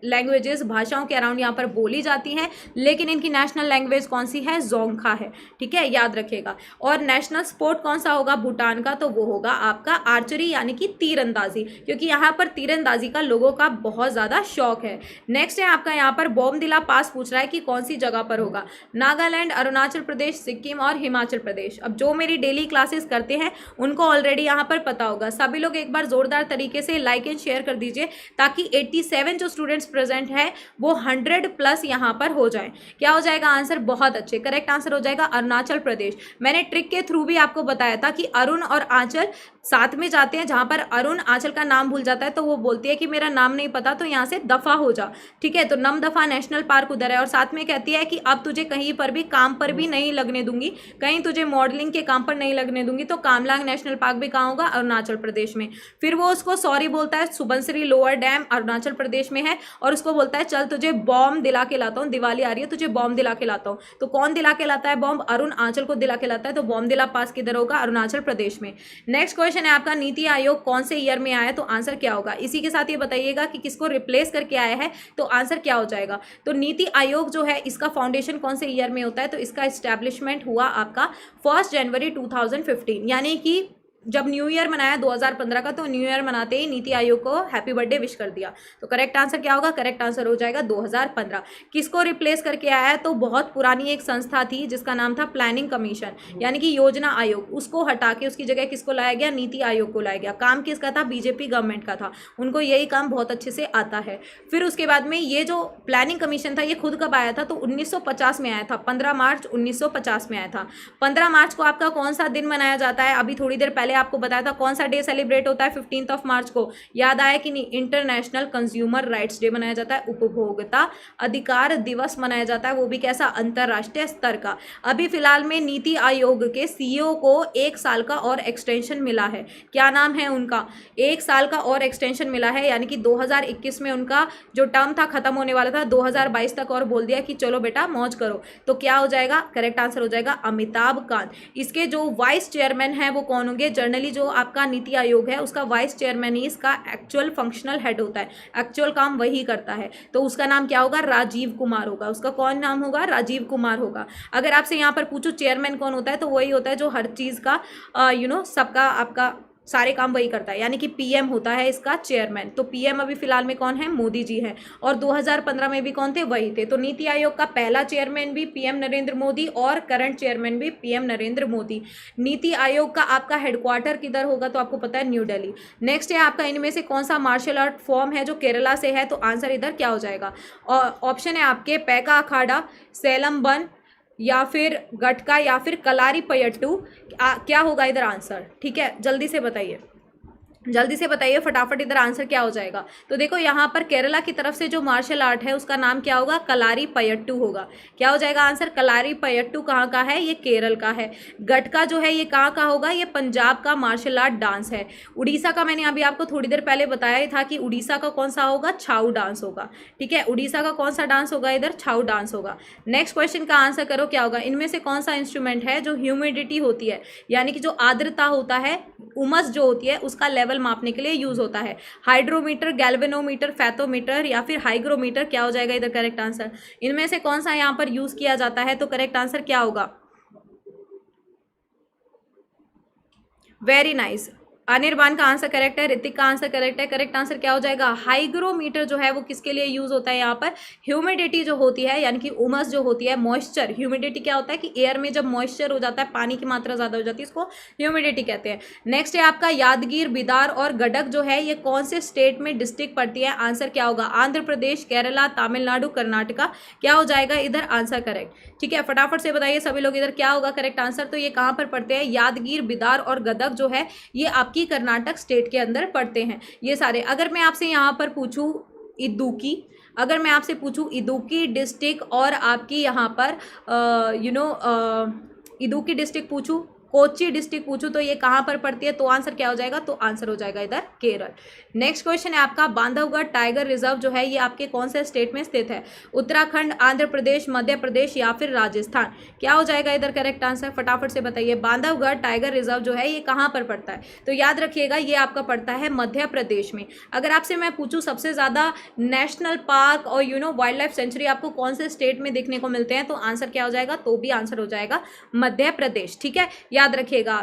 लैंग्वेजेस भाषाओं के अराउंड यहाँ पर बोली जाती हैं, लेकिन इनकी नेशनल लैंग्वेज कौन सी है, जोंगखा है। ठीक है, याद रखिएगा। और नेशनल स्पोर्ट कौन सा होगा भूटान का, तो वो होगा आपका आर्चरी यानी कि तीरंदाजी, क्योंकि यहाँ पर तीरंदाजी का लोगों का बहुत ज़्यादा शौक है। नेक्स्ट है आपका यहाँ पर बोमदिला पास पूछ रहा है कि कौन सी जगह पर होगा, नागालैंड, अरुणाचल प्रदेश, सिक्किम और हिमाचल प्रदेश। अब जो मेरी डेली क्लासेस करते हैं उनको ऑलरेडी यहाँ पर पता होगा। सभी लोग एक बार जोरदार तरीके से लाइक एंड शेयर कर दीजिए ताकि 87 जो स्टूडेंट्स प्रेजेंट है वो 100+ यहाँ पर हो जाए। क्या हो जाएगा आंसर, बहुत अच्छे, करेक्ट आंसर हो जाएगा अरुणाचल प्रदेश। मैंने ट्रिक के थ्रू भी आपको बताया था कि अरुण और आंचल साथ में जाते हैं, जहां पर अरुण आंचल का नाम भूल जाता है तो वो बोलती है कि मेरा नाम नहीं पता तो यहाँ से दफा हो जा। ठीक है, तो नमदफा नेशनल पार्क उधर है, और साथ में कहती है कि अब तुझे कहीं पर भी काम पर भी नहीं लगने दूंगी, कहीं तुझे मॉडलिंग के काम पर नहीं लगने दूंगी। तो कामलांग नेशनल पार्क भी कहाँ होगा, अरुणाचल प्रदेश में। फिर वो उसको सॉरी बोलता है, सुबनसिरी लोअर डैम अरुणाचल प्रदेश में है, और उसको बोलता है चल तुझे बॉम्ब दिला के लाता हूँ, दिवाली आ रही है तुझे बॉम्ब दिला के लाता हूँ। तो कौन दिला के लाता है बॉम्ब, अरुण आंचल को दिला के लाता है। तो बॉम्बदिला पास किधर होगा, अरुणाचल प्रदेश में। नेक्स्ट क्वेश्चन है आपका, नीति आयोग कौन से ईयर में आया, तो आंसर क्या होगा। इसी के साथ ये बताइएगा कि किसको रिप्लेस करके आया है, तो आंसर क्या हो जाएगा। तो नीति आयोग जो है इसका फाउंडेशन कौन से ईयर में होता है, तो इसका एस्टैब्लिशमेंट हुआ आपका 1 जनवरी 2015, यानी कि जब न्यू ईयर मनाया 2015 का, तो न्यू ईयर मनाते ही नीति आयोग को हैप्पी बर्थडे विश कर दिया। तो करेक्ट आंसर क्या होगा, करेक्ट आंसर हो जाएगा 2015। किसको रिप्लेस करके आया है, तो बहुत पुरानी एक संस्था थी जिसका नाम था प्लानिंग कमीशन यानी कि योजना आयोग, उसको हटा के उसकी जगह किसको लाया गया, नीति आयोग को लाया गया। काम किसका था, बीजेपी गवर्नमेंट का था, उनको यही काम बहुत अच्छे से आता है। फिर उसके बाद में ये जो प्लानिंग कमीशन था ये खुद कब आया था, तो 1950 में आया था, 15 मार्च 1950 में आया था। 15 मार्च को आपका कौन सा दिन मनाया जाता है, अभी थोड़ी देर पहले आपको बताया था कौन सा डे सेलिब्रेट होता है 15 मार्च को, याद आया कि नहीं, इंटरनेशनल कंज्यूमर राइट्स डे मनाया जाता है, उपभोक्ता अधिकार दिवस मनाया जाता है, वो भी कैसा, अंतरराष्ट्रीय स्तर का। अभी फिलहाल में नीति आयोग के सीईओ को 1 साल का और एक्सटेंशन मिला है। क्या नाम है उनका, 1 साल का और एक्सटेंशन मिला है, यानी कि 2021 में उनका जो टर्म था खत्म होने वाला था, 2022 तक और बोल दिया कि चलो बेटा मौज करो। तो क्या हो जाएगा, करेक्ट आंसर हो जाएगा अमिताभ कांत। इसके जो वाइस चेयरमैन है वो कौन होंगे, जनरली जो आपका नीति आयोग है उसका वाइस चेयरमैन ही इसका एक्चुअल फंक्शनल हेड होता है, एक्चुअल काम वही करता है। तो उसका नाम क्या होगा, राजीव कुमार होगा। उसका कौन नाम होगा, राजीव कुमार होगा। अगर आपसे यहाँ पर पूछो चेयरमैन कौन होता है, तो वही होता है जो हर चीज़ का सबका आपका सारे काम वही करता है, यानी कि पीएम होता है इसका चेयरमैन। तो पीएम अभी फिलहाल में कौन है, मोदी जी हैं, और 2015 में भी कौन थे, वही थे। तो नीति आयोग का पहला चेयरमैन भी पीएम नरेंद्र मोदी और करंट चेयरमैन भी पीएम नरेंद्र मोदी। नीति आयोग का आपका हेडक्वार्टर किधर होगा, तो आपको पता है न्यू दिल्ली। नेक्स्ट है आपका, इनमें से कौन सा मार्शल आर्ट फॉर्म है जो केरला से है, तो आंसर इधर क्या हो जाएगा। और ऑप्शन है आपके पैका अखाड़ा, सेलम बन, या फिर गटका, या फिर कलारी पयट्टू। क्या होगा इधर आंसर, ठीक है जल्दी से बताइए। जल्दी से बताइए फटाफट, इधर आंसर क्या हो जाएगा। तो देखो यहाँ पर केरला की तरफ से जो मार्शल आर्ट है उसका नाम क्या होगा, कलारी पयट्टू होगा। क्या हो जाएगा आंसर, कलारी पयट्टू कहाँ का है, ये केरल का है। गटका जो है ये कहाँ का होगा, ये पंजाब का मार्शल आर्ट डांस है। उड़ीसा का मैंने अभी आपको थोड़ी देर पहले बताया ही था कि उड़ीसा का कौन सा होगा, छाऊ डांस होगा। ठीक है, उड़ीसा का कौन सा डांस होगा, इधर छाऊ डांस होगा। नेक्स्ट क्वेश्चन का आंसर करो क्या होगा, इनमें से कौन सा इंस्ट्रूमेंट है जो ह्यूमिडिटी होती है, यानी कि जो आर्द्रता होता है, उमस जो होती है उसका लेवल मापने के लिए यूज होता है। हाइड्रोमीटर, गैल्वेनोमीटर, फैथोमीटर या फिर हाइग्रोमीटर, क्या हो जाएगा इधर करेक्ट आंसर। इनमें से कौन सा यहाँ पर यूज किया जाता है, तो करेक्ट आंसर क्या होगा। वेरी नाइस, अनिर्बान का आंसर करेक्ट है, ऋतिक का आंसर करेक्ट है। करेक्ट आंसर क्या हो जाएगा, हाइग्रोमीटर जो है वो किसके लिए यूज होता है, यहाँ पर ह्यूमिडिटी जो होती है, यानी कि उमस जो होती है, मॉइस्चर। ह्यूमिडिटी क्या होता है कि एयर में जब मॉइस्चर हो जाता है, पानी की मात्रा ज्यादा हो जाती है, इसको ह्यूमिडिटी कहते हैं। नेक्स्ट है आपका यादगीर, बिदार और गडक जो है ये कौन से स्टेट में डिस्ट्रिक्ट पड़ती है, आंसर क्या होगा, आंध्र प्रदेश, केरला, तमिलनाडु, कर्नाटका। क्या हो जाएगा इधर आंसर करेक्ट। ठीक है, फटाफट से बताइए सभी लोग, इधर क्या होगा करेक्ट आंसर। तो ये कहाँ पर पड़ते हैं, यादगीर, बिदार और गदक जो है ये आपकी कर्नाटक स्टेट के अंदर पड़ते हैं ये सारे। अगर मैं आपसे यहाँ पर पूछूं इदुक्की, अगर मैं आपसे पूछूं इदुक्की डिस्ट्रिक्ट और आपकी यहाँ पर इदुक्की डिस्ट्रिक्ट पूछूं, कोच्चि डिस्ट्रिक्ट पूछूं, तो ये कहाँ पर पड़ती है, तो आंसर क्या हो जाएगा, तो आंसर हो जाएगा इधर केरल। नेक्स्ट क्वेश्चन है आपका, बांधवगढ़ टाइगर रिजर्व जो है ये आपके कौन से स्टेट में स्थित है, उत्तराखंड, आंध्र प्रदेश, मध्य प्रदेश या फिर राजस्थान। क्या हो जाएगा इधर करेक्ट आंसर, फटाफट से बताइए। बांधवगढ़ टाइगर रिजर्व जो है ये कहाँ पर पड़ता है, तो याद रखिएगा ये आपका पड़ता है मध्य प्रदेश में। अगर आपसे मैं पूछूं सबसे ज्यादा नेशनल पार्क और वाइल्ड लाइफ सेंचुरी आपको कौन से स्टेट में देखने को मिलते हैं, तो आंसर क्या हो जाएगा, तो भी आंसर हो जाएगा मध्य प्रदेश। ठीक है, याद रखिएगा।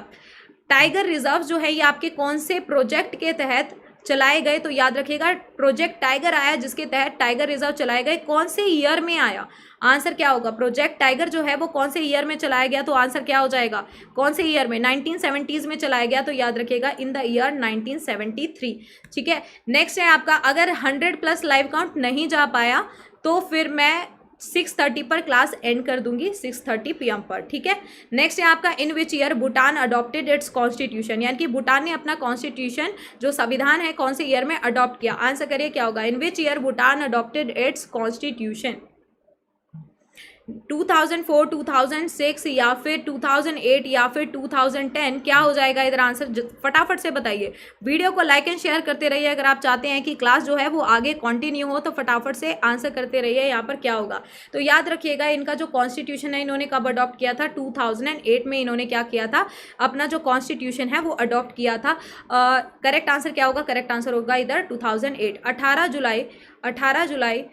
टाइगर रिजर्व जो है ये आपके कौन से प्रोजेक्ट के तहत चलाए गए, तो याद रखिएगा प्रोजेक्ट टाइगर आया जिसके तहत टाइगर रिजर्व चलाए गए, कौन से ईयर में आया, आंसर क्या होगा। प्रोजेक्ट टाइगर जो है वो कौन से ईयर में चलाया गया, तो आंसर क्या हो जाएगा, कौन से ईयर में, 1970s में चलाया गया, तो याद रखिएगा इन द ईयर 1973। ठीक है, नेक्स्ट है आपका, अगर 100+ लाइव काउंट नहीं जा पाया तो फिर मैं 6:30 पर क्लास एंड कर दूंगी, 6:30 PM पर। ठीक है, नेक्स्ट है आपका, in which year Bhutan adopted its constitution, यानी कि भूटान ने अपना कॉन्स्टिट्यूशन जो संविधान है कौन से ईयर में अडॉप्ट किया, आंसर करिए क्या होगा। In which year Bhutan adopted its constitution, 2004, 2006 या फिर 2008 या फिर 2010। क्या हो जाएगा इधर आंसर, फटाफट से बताइए। वीडियो को लाइक एंड शेयर करते रहिए, अगर आप चाहते हैं कि क्लास जो है वो आगे कंटिन्यू हो तो फटाफट से आंसर करते रहिए। यहाँ पर क्या होगा, तो याद रखिएगा इनका जो कॉन्स्टिट्यूशन है इन्होंने कब अडॉप्ट किया था, 2008 में इन्होंने क्या किया था, अपना जो कॉन्स्टिट्यूशन है वो अडॉप्ट किया था। करेक्ट आंसर क्या होगा, करेक्ट आंसर होगा इधर 2008। 18 जुलाई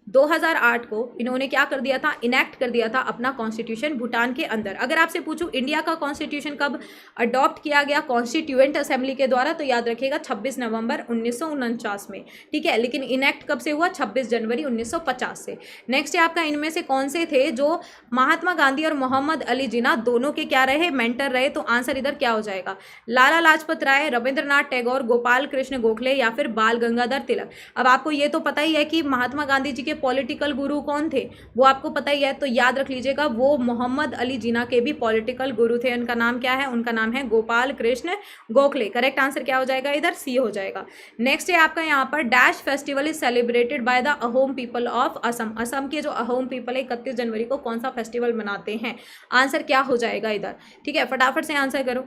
2008 को इन्होंने क्या कर दिया था, इनेक्ट कर दिया था अपना कॉन्स्टिट्यूशन भूटान के अंदर। अगर आपसे पूछूं इंडिया का कॉन्स्टिट्यूशन कब अडॉप्ट किया गया कॉन्स्टिट्यूएंट असेंबली के द्वारा, तो याद रखिएगा 26 नवंबर 1949 में। ठीक है, लेकिन इनेक्ट कब से हुआ, 26 जनवरी 1950 से। नेक्स्ट है आपका, इनमें से कौन से थे जो महात्मा गांधी और मोहम्मद अली जिन्ना दोनों के क्या रहे, मेंटर रहे, तो आंसर इधर क्या हो जाएगा, लाला लाजपत राय, रविंद्रनाथ टैगोर, गोपाल कृष्ण गोखले या फिर बाल गंगाधर तिलक। अब आपको ये तो पता ही है कि महात्मा गांधी जी के पॉलिटिकल गुरु कौन थे, वो आपको पता ही है, तो याद रख लीजिएगा वो मोहम्मद अली जिन्ना के भी पॉलिटिकल गुरु थे। उनका नाम क्या है, उनका नाम है गोपाल कृष्ण गोखले। करेक्ट आंसर क्या हो जाएगा इधर, सी हो जाएगा। नेक्स्ट है आपका यहाँ पर, dash festival is celebrated by the Ahom people of Assam. Assam के जो अहोम पीपल है 31 जनवरी को कौन सा फेस्टिवल मनाते हैं, आंसर क्या हो जाएगा इधर। ठीक है, फटाफट से आंसर करो।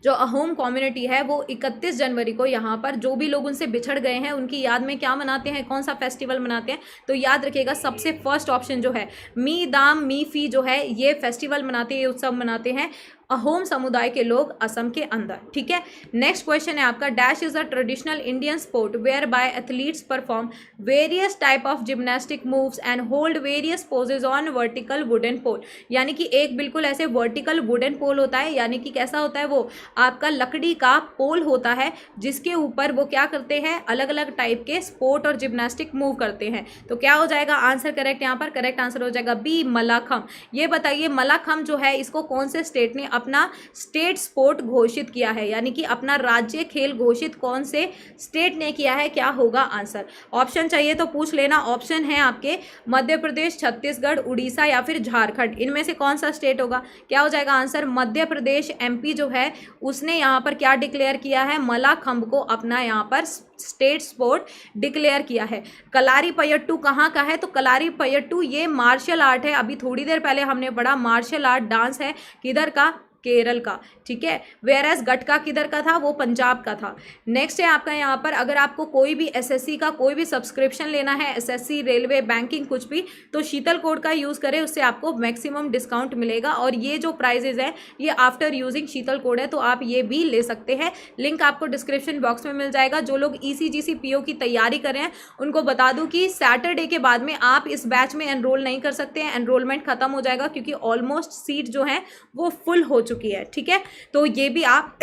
जो अहोम कम्युनिटी है वो 31 जनवरी को यहाँ पर जो भी लोग उनसे बिछड़ गए हैं उनकी याद में क्या मनाते हैं, कौन सा फेस्टिवल मनाते हैं, तो याद रखिएगा सबसे फर्स्ट ऑप्शन जो है मी दाम मी फी जो है ये फेस्टिवल मनाते हैं, ये उत्सव मनाते हैं अहोम समुदाय के लोग असम के अंदर। ठीक है, नेक्स्ट क्वेश्चन है आपका, dash is a traditional Indian sport where by athletes perform various type of gymnastic moves and hold various poses on vertical wooden pole. यानी कि एक बिल्कुल ऐसे वर्टिकल वुडन पोल होता है, यानी कि कैसा होता है वो आपका लकड़ी का पोल होता है जिसके ऊपर वो क्या करते हैं, अलग अलग टाइप के स्पोर्ट और जिम्नास्टिक मूव करते हैं। तो क्या हो जाएगा आंसर करेक्ट, यहाँ पर करेक्ट आंसर हो जाएगा बी मलाखम। ये बताइए मलाखम जो है इसको कौन से स्टेट ने अपना स्टेट स्पोर्ट घोषित किया है, यानी कि अपना राज्य खेल घोषित कौन से स्टेट ने किया है, क्या होगा आंसर। ऑप्शन चाहिए तो पूछ लेना। ऑप्शन है आपके मध्य प्रदेश, छत्तीसगढ़, उड़ीसा या फिर झारखंड। इनमें से कौन सा स्टेट होगा, क्या हो जाएगा आंसर। मध्य प्रदेश, एमपी जो है उसने यहाँ पर क्या डिक्लेयर किया है, मल्लाखंब को अपना यहाँ पर स्टेट स्पोर्ट डिक्लेयर किया है। कलारीपयट्टू कहाँ का है, तो कलारीपयट्टू ये मार्शल आर्ट है। अभी थोड़ी देर पहले हमने पढ़ा मार्शल आर्ट डांस है, किधर का, केरल का, ठीक है। वेयरएज गटका किधर का था, वो पंजाब का था। नेक्स्ट है आपका यहाँ पर, अगर आपको कोई भी एसएससी का कोई भी सब्सक्रिप्शन लेना है, एसएससी, रेलवे, बैंकिंग, कुछ भी, तो शीतल कोड का यूज़ करें, उससे आपको मैक्सिमम डिस्काउंट मिलेगा। और ये जो प्राइजेज है ये आफ्टर यूजिंग शीतल कोड है, तो आप ये भी ले सकते हैं। लिंक आपको डिस्क्रिप्शन बॉक्स में मिल जाएगा। जो लोग ईसीजीसी पीओ की तैयारी कर रहे हैं उनको बता दूं कि सैटरडे के बाद में आप इस बैच में एनरोल नहीं कर सकते हैं, एनरोलमेंट खत्म हो जाएगा, क्योंकि ऑलमोस्ट सीट जो है वो फुल हो चुकी है, ठीक है। तो ये भी आप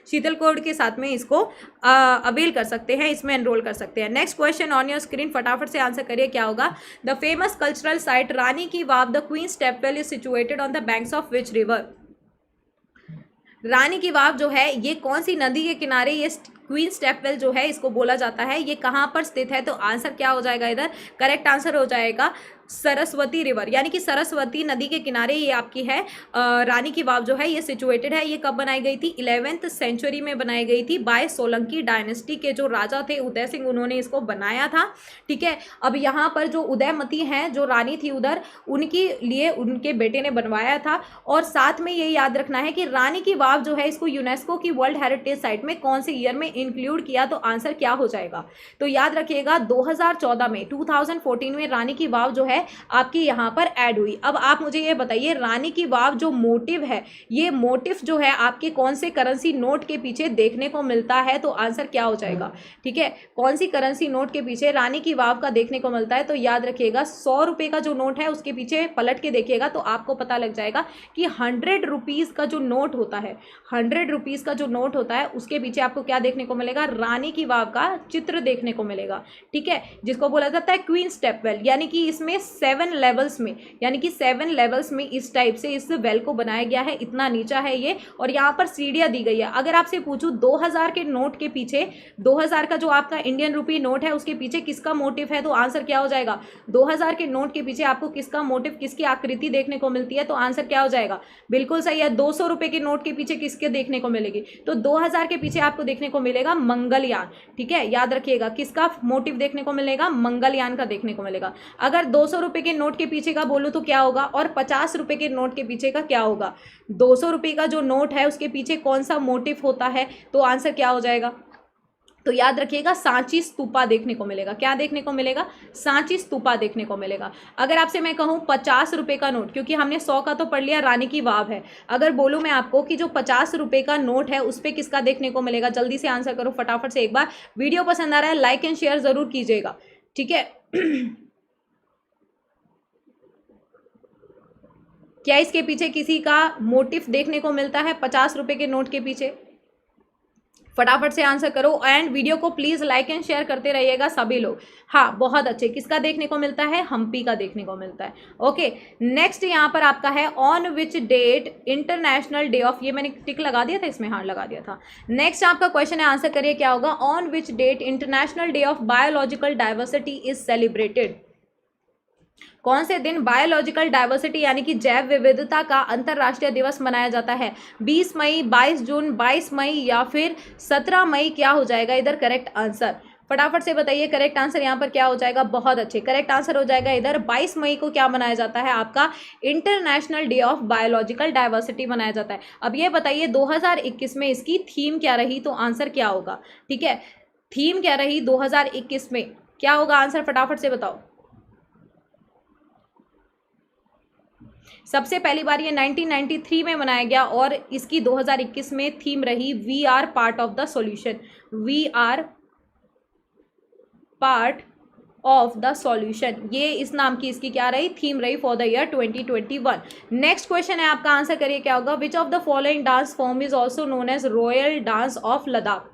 शीतल कोड के साथ में इसको अवेल कर सकते हैं, इसमें एनरोल कर सकते हैं। Next question on your screen, फटाफट से आंसर करिए, क्या होगा। The famous cultural site Rani ki Vav the queen stepwell is situated on the banks of which river. Rani ki Vav जो है ये कौन सी नदी के किनारे ये क्वीन स्टेपवेल जो है इसको बोला जाता है, ये कहाँ पर स्थित है, तो आंसर क्या हो जाएगा इधर, करेक्ट आंसर हो जाएगा सरस्वती रिवर, यानी कि सरस्वती नदी के किनारे ये आपकी है रानी की वाव जो है ये सिचुएटेड है। ये कब बनाई गई थी, 11वीं सेंचुरी में बनाई गई थी बाय सोलंकी डायनेस्टी के जो राजा थे उदय सिंह, उन्होंने इसको बनाया था, ठीक है। अब यहाँ पर जो उदयमती हैं जो रानी थी उधर, उनके लिए उनके बेटे ने बनवाया था। और साथ में ये याद रखना है कि रानी की वाव जो है इसको यूनेस्को की वर्ल्ड हेरिटेज साइट में कौन से ईयर में इंक्लूड किया, तो आंसर क्या हो जाएगा। तो याद रखिएगा 2014 में, 2014 में रानी की वाव जो है आपकी यहाँ पर ऐड हुई। अब आप मुझे ये बताइए रानी की वाव जो मोटिव है, ये मोटिव जो है आपके कौन से करेंसी नोट के पीछे देखने को मिलता है, तो आंसर क्या हो जाएगा, ठीक है। कौन सी करेंसी नोट के पीछे रानी की वाव का देखने को मिलता है, तो याद रखिएगा 100 रुपये का जो नोट है उसके पीछे पलट के देखिएगा तो आपको पता लग जाएगा कि 100 रुपीज़ का जो नोट होता है, 100 रुपीज़ का जो नोट होता है उसके पीछे आपको क्या देखने को मिलेगा, रानी की वाव का चित्र देखने को मिलेगा, ठीक है, जिसको बोला जाता है क्वीन स्टेपवेल। यानी कि इसमें 7 लेवल्स में, यानी कि 7 लेवल्स में इस टाइप से इस वेल को बनाया गया है। इतना नीचा है ये, और यहाँ पर सीढ़ियाँ दी गई है। अगर आपसे पूछूं 2000 के नोट के पीछे, 2000 का जो आपका इंडियन रुपी नोट है उसके पीछे किसका मोटिव है, तो आंसर क्या हो जाएगा। 2000 के नोट के पीछे आपको किसका मोटिव, किसकी आकृति देखने को मिलती है, तो आंसर क्या हो जाएगा, बिल्कुल सही है। 200 रुपये के नोट के पीछे किसके देखने को मिलेगी, तो 2000 के पीछे आपको देखने को मिलेगा मंगलयान, ठीक है। याद रखिएगा किसका मोटिव देखने को मिलेगा, मंगलयान का देखने को मिलेगा। अगर 200 रुपये के नोट के पीछे का बोलूं तो क्या होगा, और 50 रुपये के नोट के पीछे का क्या होगा। 200 रुपये का जो नोट है उसके पीछे कौन सा मोटिव होता है, तो आंसर क्या हो जाएगा। तो याद रखिएगा सांची स्तूपा देखने को मिलेगा। क्या देखने को मिलेगा, सांची स्तूपा देखने को मिलेगा। अगर आपसे मैं कहूँ 50 रुपये का नोट, क्योंकि हमने 100 का तो पढ़ लिया, रानी की वाव है, अगर बोलूँ मैं आपको कि जो 50 रुपये का नोट है उस पर किसका देखने को मिलेगा, जल्दी से आंसर करो फटाफट से। एक बार वीडियो पसंद आ रहा है लाइक एंड शेयर जरूर कीजिएगा, ठीक है। क्या इसके पीछे किसी का मोटिव देखने को मिलता है 50 रुपये के नोट के पीछे, फटाफट से आंसर करो। एंड वीडियो को प्लीज लाइक एंड शेयर करते रहिएगा सभी लोग। हाँ बहुत अच्छे, किसका देखने को मिलता है, हम्पी का देखने को मिलता है। ओके नेक्स्ट यहाँ पर आपका है on which date international day of, ये मैंने टिक लगा दिया था इसमें, हाँ लगा दिया था। नेक्स्ट आपका क्वेश्चन है, आंसर करिए क्या होगा। On which date international day of biological diversity is celebrated. कौन से दिन बायोलॉजिकल डाइवर्सिटी यानी कि जैव विविधता का अंतर्राष्ट्रीय दिवस मनाया जाता है, 20 मई, 22 जून, 22 मई या फिर 17 मई, क्या हो जाएगा इधर करेक्ट आंसर, फटाफट से बताइए करेक्ट आंसर यहाँ पर क्या हो जाएगा। बहुत अच्छे, करेक्ट आंसर हो जाएगा इधर 22 मई को क्या मनाया जाता है, आपका international day of biological diversity मनाया जाता है। अब ये बताइए 2021 में इसकी थीम क्या रही, तो आंसर क्या होगा, ठीक है, थीम क्या रही 2021 में, क्या होगा आंसर फटाफट से बताओ। सबसे पहली बार ये 1993 में मनाया गया और इसकी 2021 में थीम रही we are part of the solution, we are part of the solution, ये इस नाम की इसकी क्या रही, थीम रही for the year 2021। Next question है आपका, आंसर करिए क्या होगा। Which of the following dance form is also known as royal dance of Ladakh.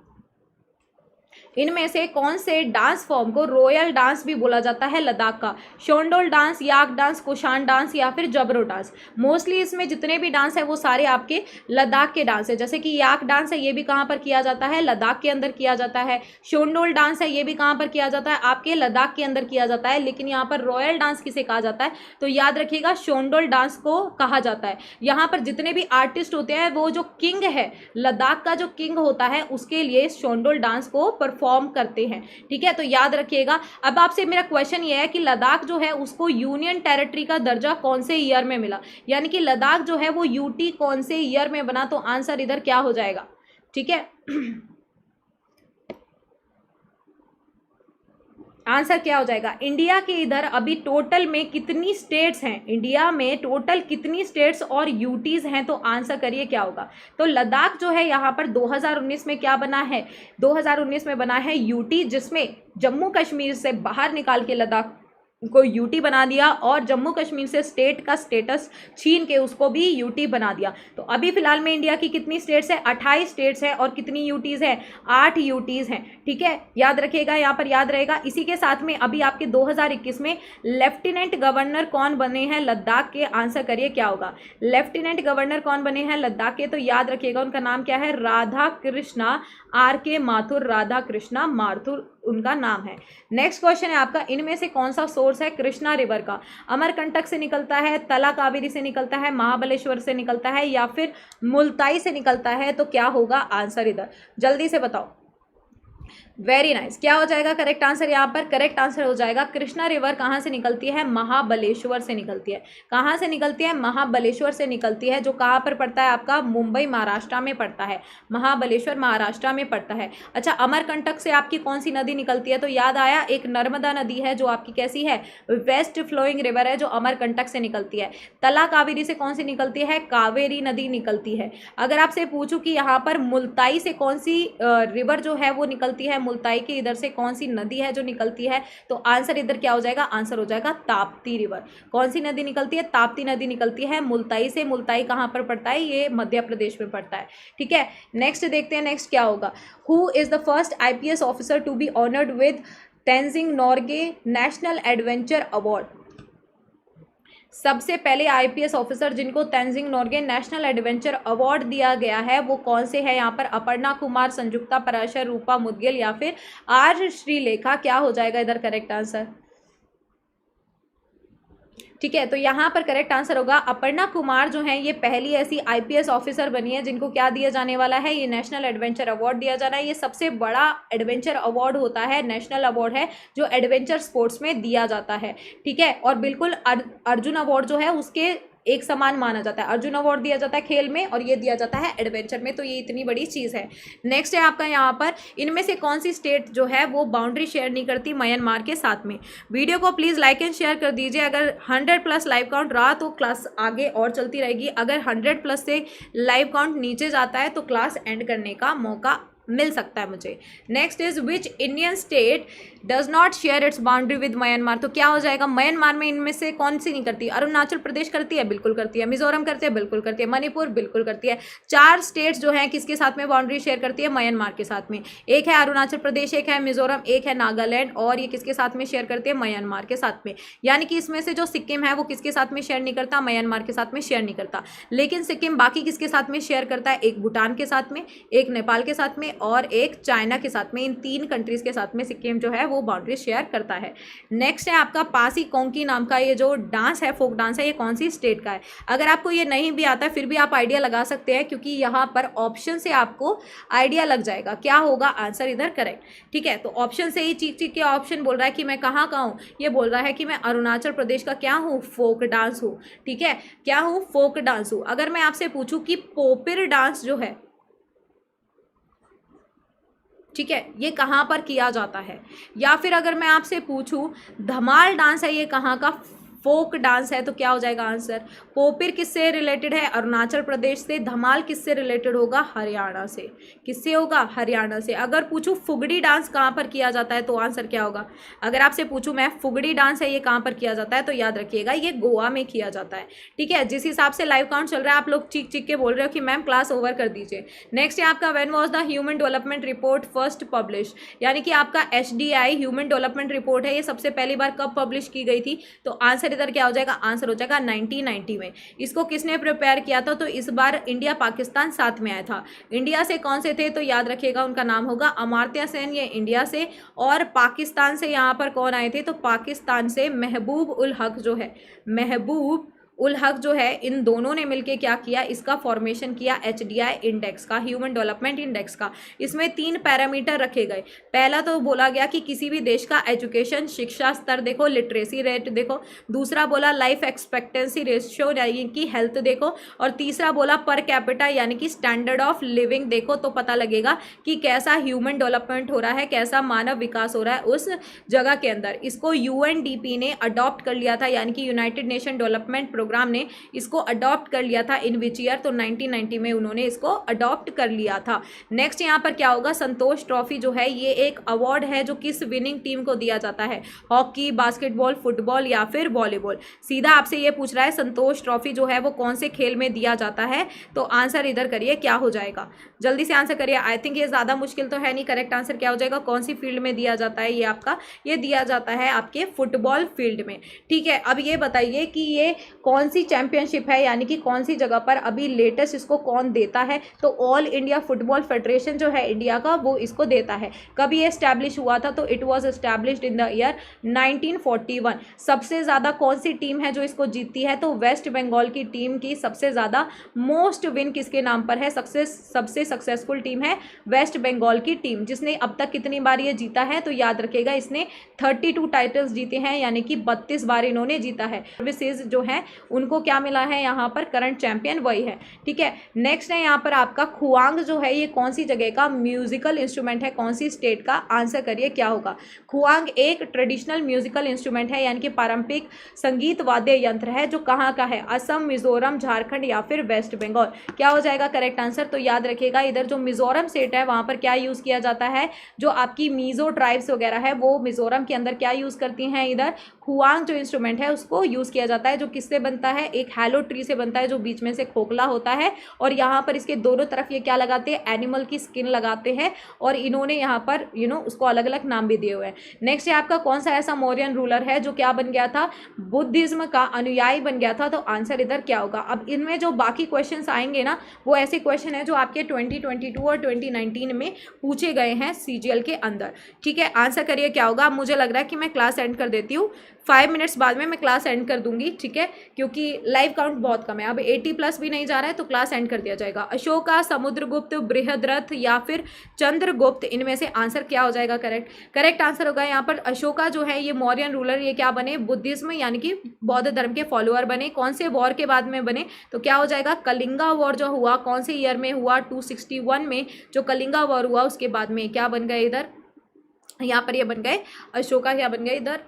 इनमें से कौन से डांस फॉर्म को रॉयल डांस भी बोला जाता है लद्दाख का? Shondol dance, yak dance, Kushan dance या फिर जबरो डांस? मोस्टली इसमें जितने भी डांस है वो सारे आपके लद्दाख के डांस है। जैसे कि याक डांस है, ये भी कहाँ पर किया जाता है? लद्दाख के अंदर किया जाता है। शोंडोल डांस है, ये भी कहाँ पर किया जाता है? आपके लद्दाख के अंदर किया जाता है। लेकिन यहाँ पर रॉयल डांस किसे कहा जाता है? तो याद रखिएगा, शोंडोल डांस को कहा जाता है। यहाँ पर जितने भी आर्टिस्ट होते हैं, वो जो किंग है, लद्दाख का जो किंग होता है, उसके लिए शोंडोल डांस को परफॉर्म करते हैं। ठीक है, तो याद रखिएगा। अब आपसे मेरा क्वेश्चन ये है कि लद्दाख जो है उसको यूनियन टेरिटरी का दर्जा कौन से ईयर में मिला, यानी कि लद्दाख जो है वो यूटी कौन से ईयर में बना? तो आंसर इधर क्या हो जाएगा? ठीक है, आंसर क्या हो जाएगा? इंडिया के इधर अभी टोटल में कितनी स्टेट्स हैं? इंडिया में टोटल कितनी स्टेट्स और यूटीज हैं? तो आंसर करिए क्या होगा? तो लद्दाख जो है यहाँ पर 2019 में क्या बना है? 2019 में बना है यूटी, जिसमें जम्मू कश्मीर से बाहर निकाल के लद्दाख को यूटी बना दिया और जम्मू कश्मीर से स्टेट का स्टेटस छीन के उसको भी यूटी बना दिया। तो अभी फिलहाल में इंडिया की कितनी स्टेट्स है? 28 स्टेट्स है। और कितनी यूटीज है? 8 यूटीज हैं। ठीक है, याद रखिएगा, यहाँ पर याद रहेगा। इसी के साथ में अभी आपके 2021 में लेफ्टिनेंट गवर्नर कौन बने हैं लद्दाख के? आंसर करिए क्या होगा? लेफ्टिनेंट गवर्नर कौन बने हैं लद्दाख के? तो याद रखिएगा, उनका नाम क्या है? राधा कृष्णा RK माथुर। राधा कृष्णा माथुर उनका नाम है। नेक्स्ट क्वेश्चन है आपका, इनमें से कौन सा सोर्स है कृष्णा रिवर का? अमरकंटक से निकलता है, तला कावेरी से निकलता है, महाबलेश्वर से निकलता है या फिर मुल्ताई से निकलता है? तो क्या होगा आंसर इधर? जल्दी से बताओ। Very nice. क्या हो जाएगा करेक्ट आंसर? यहाँ पर करेक्ट आंसर हो जाएगा, कृष्णा रिवर कहाँ से निकलती है? महाबलेश्वर से निकलती है। कहाँ से निकलती है? महाबलेश्वर से निकलती है, जो कहाँ पर पड़ता है आपका? मुंबई महाराष्ट्र में पड़ता है। महाबलेश्वर महाराष्ट्र में पड़ता है। अच्छा, अमरकंटक से आपकी कौन सी नदी निकलती है? तो याद आया, एक नर्मदा नदी है जो आपकी कैसी है? वेस्ट फ्लोइंग रिवर है, जो अमरकंटक से निकलती है। तला कावेरी से कौन सी निकलती है? कावेरी नदी निकलती है। अगर आपसे पूछूं कि यहाँ पर मुल्ताई से कौन सी रिवर जो है वो निकलती है, मुल्ताई के इधर से कौन सी नदी है जो निकलती है? तो आंसर इधर क्या हो जाएगा? आंसर हो जाएगा ताप्ती रिवर। कौन सी नदी निकलती है? ताप्ती नदी निकलती है मुल्ताई से। मुल्ताई कहाँ पर पड़ता है? ये मध्य प्रदेश में पड़ता है। ठीक है, नेक्स्ट देखते हैं, नेक्स्ट क्या होगा? Who is the first IPS officer to be honoured with Tenzing Norgay national adventure award? सबसे पहले IPS ऑफिसर जिनको Tenzing Norgay national adventure award दिया गया है वो कौन से हैं? यहाँ पर अपर्णा कुमार, संयुक्ता पराशर, रूपा मुदगिल या फिर R श्रीलेखा? क्या हो जाएगा इधर करेक्ट आंसर? ठीक है, तो यहाँ पर करेक्ट आंसर होगा अपर्णा कुमार जो है ये पहली ऐसी IPS ऑफिसर बनी है जिनको क्या दिया जाने वाला है? ये नेशनल एडवेंचर अवार्ड दिया जाना है। ये सबसे बड़ा एडवेंचर अवार्ड होता है, नेशनल अवार्ड है जो एडवेंचर स्पोर्ट्स में दिया जाता है। ठीक है, और बिल्कुल अर्जुन अवार्ड जो है उसके एक समान माना जाता है। अर्जुन अवार्ड दिया जाता है खेल में और ये दिया जाता है एडवेंचर में, तो ये इतनी बड़ी चीज़ है। नेक्स्ट है आपका यहाँ पर, इनमें से कौन सी स्टेट जो है वो बाउंड्री शेयर नहीं करती म्यांमार के साथ में? वीडियो को प्लीज़ लाइक एंड शेयर कर दीजिए। अगर 100+ लाइव काउंट रहा तो क्लास आगे और चलती रहेगी। अगर 100+ से लाइव काउंट नीचे जाता है तो क्लास एंड करने का मौका मिल सकता है मुझे। Next is which Indian state does not share its boundary with Myanmar? तो क्या हो जाएगा? म्यांमार में इनमें से कौन सी नहीं करती? अरुणाचल प्रदेश करती है, बिल्कुल करती है। मिजोरम करती है, बिल्कुल करती है। मणिपुर बिल्कुल करती है। 4 स्टेट्स जो हैं किसके साथ में बाउंड्री शेयर करती है? म्यांमार के साथ में। एक है अरुणाचल प्रदेश, एक है मिजोरम, एक है नागालैंड, और ये किसके साथ में शेयर करती है? म्यांमार के साथ में। यानी कि इसमें से जो सिक्किम है वो किसके साथ में शेयर नहीं करता? म्यांमार के साथ में शेयर नहीं करता। लेकिन सिक्किम बाकी किसके साथ में शेयर करता है? एक भूटान के साथ में, एक नेपाल के साथ में और एक चाइना के साथ में। इन 3 कंट्रीज के साथ में सिक्किम जो है वो बाउंड्री शेयर करता है। नेक्स्ट है आपका पासी कोंकी नाम का ये जो डांस है, फोक डांस है, ये कौन सी स्टेट का है? अगर आपको ये नहीं भी आता फिर भी आप आइडिया लगा सकते हैं, क्योंकि यहाँ पर ऑप्शन से आपको आइडिया लग जाएगा। क्या होगा आंसर इधर करेक्ट? ठीक है, तो ऑप्शन से ही चीख चीख के ऑप्शन बोल रहा है कि मैं कहाँ का हूँ। ये बोल रहा है कि मैं अरुणाचल प्रदेश का क्या हूँ? फोक डांस हूँ। ठीक है, क्या हूँ? फोक डांस हूँ। अगर मैं आपसे पूछूं कि पोपिर डांस जो है, ठीक है, ये कहाँ पर किया जाता है? या फिर अगर मैं आपसे पूछूं धमाल डांस है, ये कहाँ का? फोक डांस है तो क्या हो जाएगा आंसर। पोपिर किससे रिलेटेड है, अरुणाचल प्रदेश से। धमाल किससे रिलेटेड होगा, हरियाणा से। किससे होगा, हरियाणा से। अगर पूछूं फुगड़ी डांस कहाँ पर किया जाता है तो आंसर क्या होगा। अगर आपसे पूछूं मैं फुगड़ी डांस है ये कहाँ पर किया जाता है तो याद रखिएगा ये गोवा में किया जाता है। ठीक है, जिस हिसाब से लाइव काउंट चल रहा है आप लोग चीख चीख के बोल रहे हो कि मैम क्लास ओवर कर दीजिए। नेक्स्ट है आपका when was the human development report first publish, यानी कि आपका HDI ह्यूमन डेवलपमेंट रिपोर्ट है ये सबसे पहली बार कब पब्लिश की गई थी तो आंसर इधर क्या हो जाएगा, आंसर हो जाएगा 1990 में। इसको किसने प्रिपेयर किया था तो इस बार इंडिया पाकिस्तान साथ में आया था। इंडिया से कौन से थे तो याद रखिएगा उनका नाम होगा अमर्त्य सेन, ये इंडिया से। और पाकिस्तान से यहाँ पर कौन आए थे तो पाकिस्तान से महबूब उल हक जो है, महबूब उल हक जो है, इन दोनों ने मिलकर क्या किया, इसका फॉर्मेशन किया HDI इंडेक्स का, ह्यूमन डेवलपमेंट इंडेक्स का। इसमें 3 पैरामीटर रखे गए। पहला तो बोला गया कि किसी भी देश का एजुकेशन शिक्षा स्तर देखो, लिटरेसी रेट देखो। दूसरा बोला लाइफ एक्सपेक्टेंसी रेशियो यानी कि हेल्थ देखो। और तीसरा बोला पर कैपिटा यानी कि स्टैंडर्ड ऑफ लिविंग देखो, तो पता लगेगा कि कैसा ह्यूमन डेवलपमेंट हो रहा है, कैसा मानव विकास हो रहा है उस जगह के अंदर। इसको UNDP ने अडॉप्ट कर लिया था, यानी कि यूनाइटेड नेशन डेवलपमेंट प्रोग्राम ने इसको अडॉप्ट कर लिया था इन विच ईयर, तो 1990 में उन्होंने इसको अडॉप्ट कर लिया था। नेक्स्ट यहाँ पर क्या होगा, संतोष ट्रॉफी जो है ये एक अवार्ड है जो किस विनिंग टीम को दिया जाता है, हॉकी, बास्केटबॉल, फुटबॉल या फिर वॉलीबॉल। सीधा आपसे ये पूछ रहा है संतोष ट्रॉफी जो है वो कौन से खेल में दिया जाता है, तो आंसर इधर करिए क्या हो जाएगा, जल्दी से आंसर करिए। आई थिंक ये ज़्यादा मुश्किल तो है नहीं, करेक्ट आंसर क्या हो जाएगा, कौन सी फील्ड में दिया जाता है ये आपका, ये दिया जाता है आपके फुटबॉल फील्ड में। ठीक है, अब ये बताइए कि ये कौन सी चैंपियनशिप है, यानी कि कौन सी जगह पर अभी लेटेस्ट इसको कौन देता है, तो ऑल इंडिया फुटबॉल फेडरेशन जो है इंडिया का वो इसको देता है। कब ये एस्टैब्लिश हुआ था तो it was established in the year 1941। सबसे ज़्यादा कौन सी टीम है जो इसको जीतती है तो वेस्ट बंगाल की टीम की सबसे ज़्यादा मोस्ट विन किसके नाम पर है, सबसे सक्सेसफुल टीम है वेस्ट बंगाल की टीम, जिसने अब तक कितनी बार ये जीता है तो याद रखिएगा इसने 32 टाइटल्स जीते हैं, यानी कि 32 बार इन्होंने जीता है। सर्विसेज जो है उनको क्या मिला है यहाँ पर, करंट चैंपियन वही है। ठीक है, नेक्स्ट है यहाँ पर आपका खुआंग जो है ये कौन सी जगह का म्यूजिकल इंस्ट्रूमेंट है, कौन सी स्टेट का, आंसर करिए क्या होगा। खुआंग एक ट्रेडिशनल म्यूजिकल इंस्ट्रूमेंट है, यानी कि पारंपरिक संगीत वाद्य यंत्र है जो कहाँ का है, असम, मिजोरम, झारखंड या फिर वेस्ट बंगाल। क्या हो जाएगा करेक्ट आंसर, तो याद रखिएगा इधर जो मिजोरम स्टेट है वहाँ पर क्या यूज़ किया जाता है, जो आपकी मीजो ट्राइब्स वगैरह है वो मिजोरम के अंदर क्या यूज़ करती हैं, इधर खुआंग जो इंस्ट्रूमेंट है उसको यूज़ किया जाता है, जो किससे बनता है, एक हैलो ट्री से बनता है जो बीच में से खोखला होता है, और यहाँ पर इसके दोनों तरफ ये क्या लगाते हैं, एनिमल की स्किन लगाते हैं, और इन्होंने यहाँ पर उसको अलग अलग नाम भी दिए हुए हैं। नेक्स्ट है आपका कौन सा ऐसा मौर्यन रूलर है जो क्या बन गया था, बुद्धिज्म का अनुयायी बन गया था, तो आंसर इधर क्या होगा। अब इनमें जो बाकी क्वेश्चन आएंगे ना वो ऐसे क्वेश्चन है जो आपके 2022 और 2019 में पूछे गए हैं CGL के अंदर। ठीक है, आंसर करिए क्या होगा। मुझे लग रहा है कि मैं क्लास एंड कर देती हूँ, 5 मिनट्स बाद में मैं क्लास एंड कर दूंगी। ठीक है, क्योंकि लाइव काउंट बहुत कम है, अब 80+ भी नहीं जा रहा है तो क्लास एंड कर दिया जाएगा। अशोका, समुद्रगुप्त, बृहद्रथ या फिर चंद्रगुप्त, इनमें से आंसर क्या हो जाएगा करेक्ट आंसर होगा यहाँ पर अशोका जो है ये मौर्यन रूलर, ये क्या बने, बुद्धिज्म यानी कि बौद्ध धर्म के फॉलोअर बने। कौन से वॉर के बाद में बने तो क्या हो जाएगा, कलिंगा वॉर जो हुआ कौन से ईयर में हुआ, 261 में जो कलिंगा वॉर हुआ उसके बाद में क्या बन गए, इधर यहाँ पर ये बन गए अशोका, क्या बन गए इधर।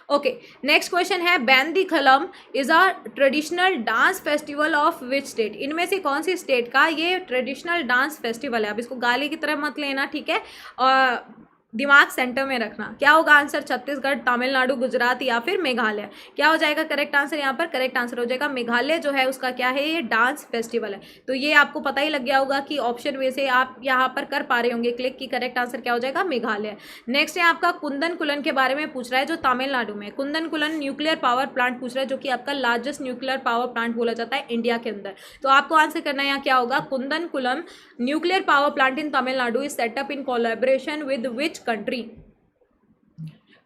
ओके, नेक्स्ट क्वेश्चन है बैंदी खलम is a traditional dance festival of which state, इनमें से कौन सी स्टेट का ये ट्रेडिशनल डांस फेस्टिवल है। अब इसको गाली की तरह मत लेना, ठीक है, और दिमाग सेंटर में रखना। क्या होगा आंसर, छत्तीसगढ़, तमिलनाडु, गुजरात या फिर मेघालय। क्या हो जाएगा करेक्ट आंसर, यहाँ पर करेक्ट आंसर हो जाएगा मेघालय जो है उसका क्या है, ये डांस फेस्टिवल है। तो ये आपको पता ही लग गया होगा कि ऑप्शन वे से आप यहाँ पर कर पा रहे होंगे क्लिक की, करेक्ट आंसर क्या हो जाएगा मेघालय। नेक्स्ट है आपका कुंदन कुलन के बारे में पूछ रहा है जो तमिलनाडु में, कुंदन कुलन न्यूक्लियर पावर प्लांट पूछ रहा है जो कि आपका लार्जेस्ट न्यूक्लियर पावर प्लांट बोला जाता है इंडिया के अंदर। तो आपको आंसर करना है यहाँ क्या होगा, Kundan coulomb nuclear power plant in Tamil Nadu is setup in collaboration with which country,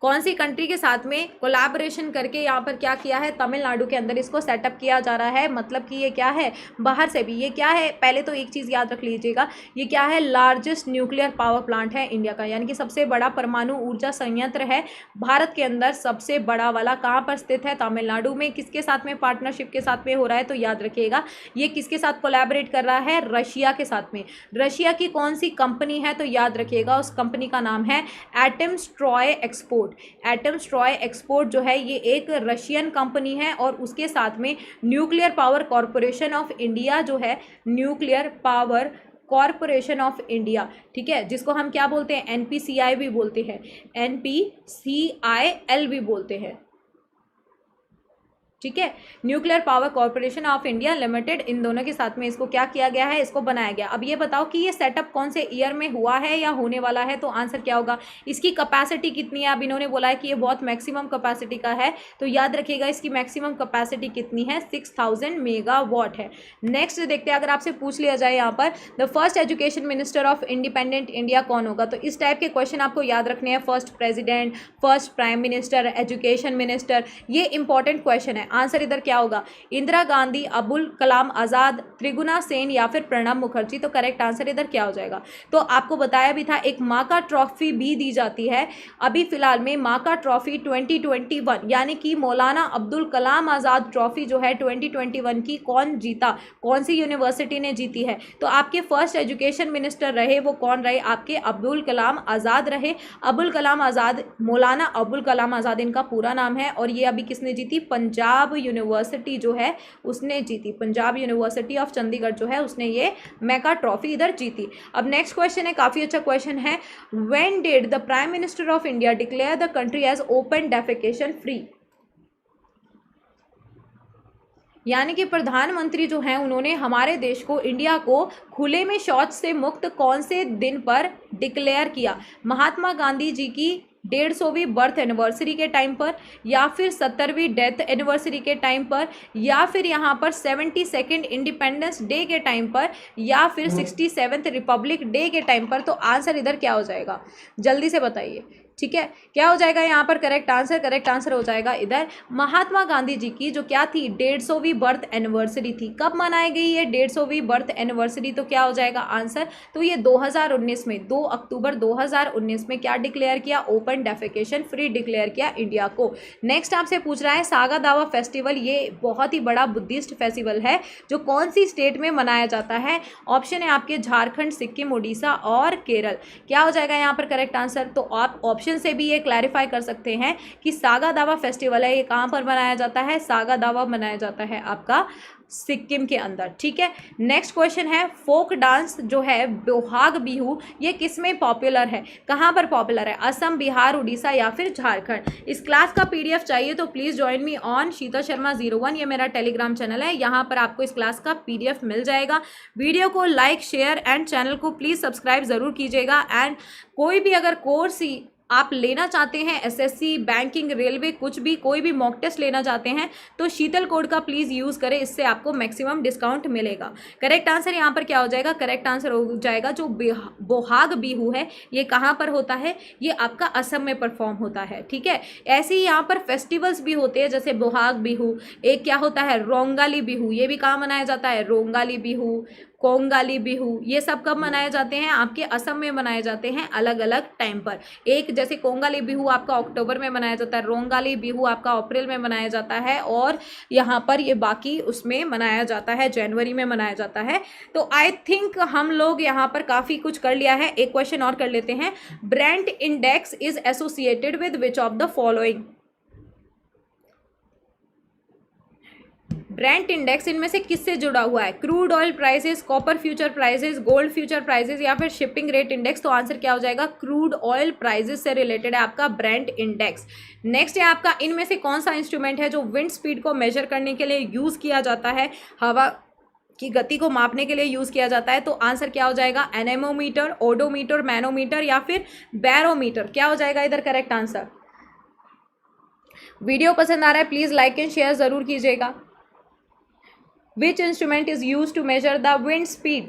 कौन सी कंट्री के साथ में कोलैबोरेशन करके यहाँ पर क्या किया है, तमिलनाडु के अंदर इसको सेटअप किया जा रहा है। मतलब कि ये क्या है, बाहर से भी ये क्या है, पहले तो एक चीज़ याद रख लीजिएगा, ये क्या है, लार्जेस्ट न्यूक्लियर पावर प्लांट है इंडिया का, यानी कि सबसे बड़ा परमाणु ऊर्जा संयंत्र है भारत के अंदर, सबसे बड़ा वाला कहाँ पर स्थित है, तमिलनाडु में। किसके साथ में, पार्टनरशिप के साथ में हो रहा है, तो याद रखिएगा ये किसके साथ कोलैबोरेट कर रहा है, रशिया के साथ में। रशिया की कौन सी कंपनी है, तो याद रखिएगा उस कंपनी का नाम है Atomstroyexport. Export. Atomstroyexport जो है ये एक रशियन कंपनी है और उसके साथ में nuclear power corporation of India जो है, nuclear power corporation of India, ठीक है, जिसको हम क्या बोलते हैं, एनपीसीआई भी बोलते हैं, एनपीसीआईएल भी बोलते हैं, ठीक है, nuclear power corporation of India limited, इन दोनों के साथ में इसको क्या किया गया है, इसको बनाया गया। अब ये बताओ कि ये सेटअप कौन से ईयर में हुआ है या होने वाला है, तो आंसर क्या होगा, इसकी कैपेसिटी कितनी है। अब इन्होंने बोला है कि ये बहुत मैक्सिमम कैपेसिटी का है, तो याद रखिएगा इसकी मैक्सिमम कैपेसिटी कितनी है, 6000 मेगावाट है। नेक्स्ट देखते हैं, अगर आपसे पूछ लिया जाए यहाँ पर the first education minister of independent India कौन होगा, तो इस टाइप के क्वेश्चन आपको याद रखने हैं, first president, first prime minister, education minister, ये इंपॉर्टेंट क्वेश्चन है। आंसर इधर क्या होगा, इंदिरा गांधी, अबुल कलाम आजाद, त्रिगुणा सेन या फिर प्रणब मुखर्जी, तो करेक्ट आंसर इधर क्या हो जाएगा। तो आपको बताया भी था एक माका ट्रॉफी भी दी जाती है अभी फिलहाल में, माका ट्रॉफी 2021, यानी कि मौलाना अब्दुल कलाम आजाद ट्रॉफी जो है 2021 की कौन जीता, कौन सी यूनिवर्सिटी ने जीती है, तो आपके फर्स्ट एजुकेशन मिनिस्टर रहे वो कौन रहे, आपके अब्दुल कलाम आजाद रहे। अबुल कलाम आजाद, मौलाना अबुल कलाम आजाद इनका पूरा नाम है, और ये अभी किसने जीती, पंजाब यूनिवर्सिटी जो है उसने जीती, पंजाब यूनिवर्सिटी ऑफ चंडीगढ़ जो है उसने ये मैका ट्रॉफी इधर जीती। अब नेक्स्ट क्वेश्चन है, काफी अच्छा क्वेश्चन है, when did the prime minister of India declare the country as open defecation free, यानी कि प्रधानमंत्री जो हैं उन्होंने हमारे देश को, इंडिया को खुले में शौच से मुक्त कौन से दिन पर डिक्लेयर किया, महात्मा गांधी जी की 150वीं बर्थ एनिवर्सरी के टाइम पर, या फिर 70वीं डेथ एनिवर्सरी के टाइम पर, या फिर यहाँ पर 72nd इंडिपेंडेंस डे के टाइम पर, या फिर 67th रिपब्लिक डे के टाइम पर, तो आंसर इधर क्या हो जाएगा, जल्दी से बताइए, ठीक है, क्या हो जाएगा यहाँ पर करेक्ट आंसर हो जाएगा इधर महात्मा गांधी जी की जो क्या थी, 150वीं बर्थ एनिवर्सरी थी। कब मनाई गई ये 150वीं बर्थ एनिवर्सरी, तो क्या हो जाएगा आंसर, तो ये 2019 में 2 अक्टूबर 2019 में क्या डिक्लेयर किया, ओपन डेफिकेशन फ्री डिक्लेयर किया इंडिया को। नेक्स्ट आपसे पूछ रहा है सागा दावा फेस्टिवल, ये बहुत ही बड़ा बुद्धिस्ट फेस्टिवल है जो कौन सी स्टेट में मनाया जाता है, ऑप्शन है आपके झारखंड, सिक्किम, उड़ीसा और केरल। क्या हो जाएगा यहाँ पर करेक्ट आंसर, तो आप ऑप्शन से भी ये क्लैरिफाई कर सकते हैं कि सागा दावा फेस्टिवल है ये कहाँ पर मनाया जाता है, सागा दावा मनाया जाता है आपका सिक्किम के अंदर, ठीक है। नेक्स्ट क्वेश्चन है, फोक डांस जो है बोहाग बिहू ये किस में पॉपुलर है, कहाँ पर पॉपुलर है, असम, बिहार, उड़ीसा या फिर झारखंड। इस क्लास का पीडीएफ चाहिए तो प्लीज़ ज्वाइन मी ऑन शीतल शर्मा 01, ये मेरा टेलीग्राम चैनल है, यहाँ पर आपको इस क्लास का पीडीएफ मिल जाएगा। वीडियो को लाइक, शेयर एंड चैनल को प्लीज़ सब्सक्राइब ज़रूर कीजिएगा। एंड कोई भी अगर कोर्स ही आप लेना चाहते हैं, एसएससी, बैंकिंग, रेलवे, कुछ भी, कोई भी मॉक टेस्ट लेना चाहते हैं तो शीतल कोड का प्लीज़ यूज़ करें, इससे आपको मैक्सिमम डिस्काउंट मिलेगा। करेक्ट आंसर यहाँ पर क्या हो जाएगा, करेक्ट आंसर हो जाएगा जो बोहाग बिहू है ये कहाँ पर होता है, ये आपका असम में परफॉर्म होता है, ठीक है। ऐसे ही यहाँ पर फेस्टिवल्स भी होते हैं, जैसे बोहाग बिहू, एक क्या होता है रोंगाली बिहू, ये भी कहाँ मनाया जाता है, रोंगाली बिहू, कोंगाली बिहू, ये सब कब मनाए जाते हैं, आपके असम में मनाए जाते हैं अलग अलग टाइम पर। एक जैसे कोंगाली बिहू आपका अक्टूबर में मनाया जाता है, रोंगाली बिहू आपका अप्रैल में मनाया जाता है, और यहाँ पर ये बाकी उसमें मनाया जाता है जनवरी में मनाया जाता है। तो आई थिंक हम लोग यहाँ पर काफ़ी कुछ कर लिया है। एक क्वेश्चन और कर लेते हैं, Brent index is associated with which of the following, Brent index इनमें से किससे जुड़ा हुआ है, crude oil prices, copper future prices, gold future prices या फिर शिपिंग रेट इंडेक्स, तो आंसर क्या हो जाएगा, क्रूड ऑयल प्राइसेस से रिलेटेड है आपका ब्रेंट इंडेक्स। नेक्स्ट है आपका, इनमें से कौन सा इंस्ट्रूमेंट है जो विंड स्पीड को मेजर करने के लिए यूज़ किया जाता है, हवा की गति को मापने के लिए यूज़ किया जाता है, तो आंसर क्या हो जाएगा, एनेमोमीटर, ओडोमीटर, मैनोमीटर या फिर बैरोमीटर। क्या हो जाएगा इधर करेक्ट आंसर। वीडियो पसंद आ रहा है प्लीज़ लाइक एंड शेयर ज़रूर कीजिएगा। Which instrument is used to measure the wind speed?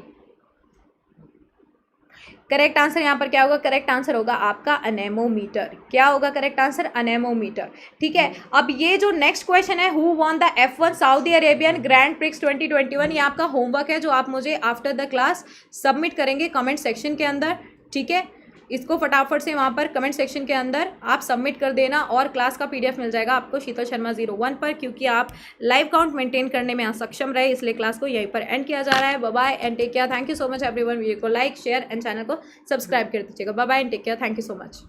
Correct answer यहाँ पर क्या होगा, करेक्ट आंसर होगा आपका अनेमोमीटर। क्या होगा करेक्ट आंसर, अनेमोमीटर, ठीक है। अब ये जो नेक्स्ट क्वेश्चन है, who won the F1 Saudi Arabian grand prix 2021, ये आपका होमवर्क है जो आप मुझे आफ्टर द क्लास सबमिट करेंगे कमेंट सेक्शन के अंदर, ठीक है। इसको फटाफट से वहाँ पर कमेंट सेक्शन के अंदर आप सबमिट कर देना और क्लास का पीडीएफ मिल जाएगा आपको शीतल शर्मा 01 पर, क्योंकि आप लाइव काउंट मेंटेन करने में असक्षम रहे इसलिए क्लास को यहीं पर एंड किया जा रहा है। Bye bye and take care, thank you so much everyone. Video को लाइक, शेयर एंड चैनल को सब्सक्राइब कर दीजिएगा। Bye bye and take care, thank you so much.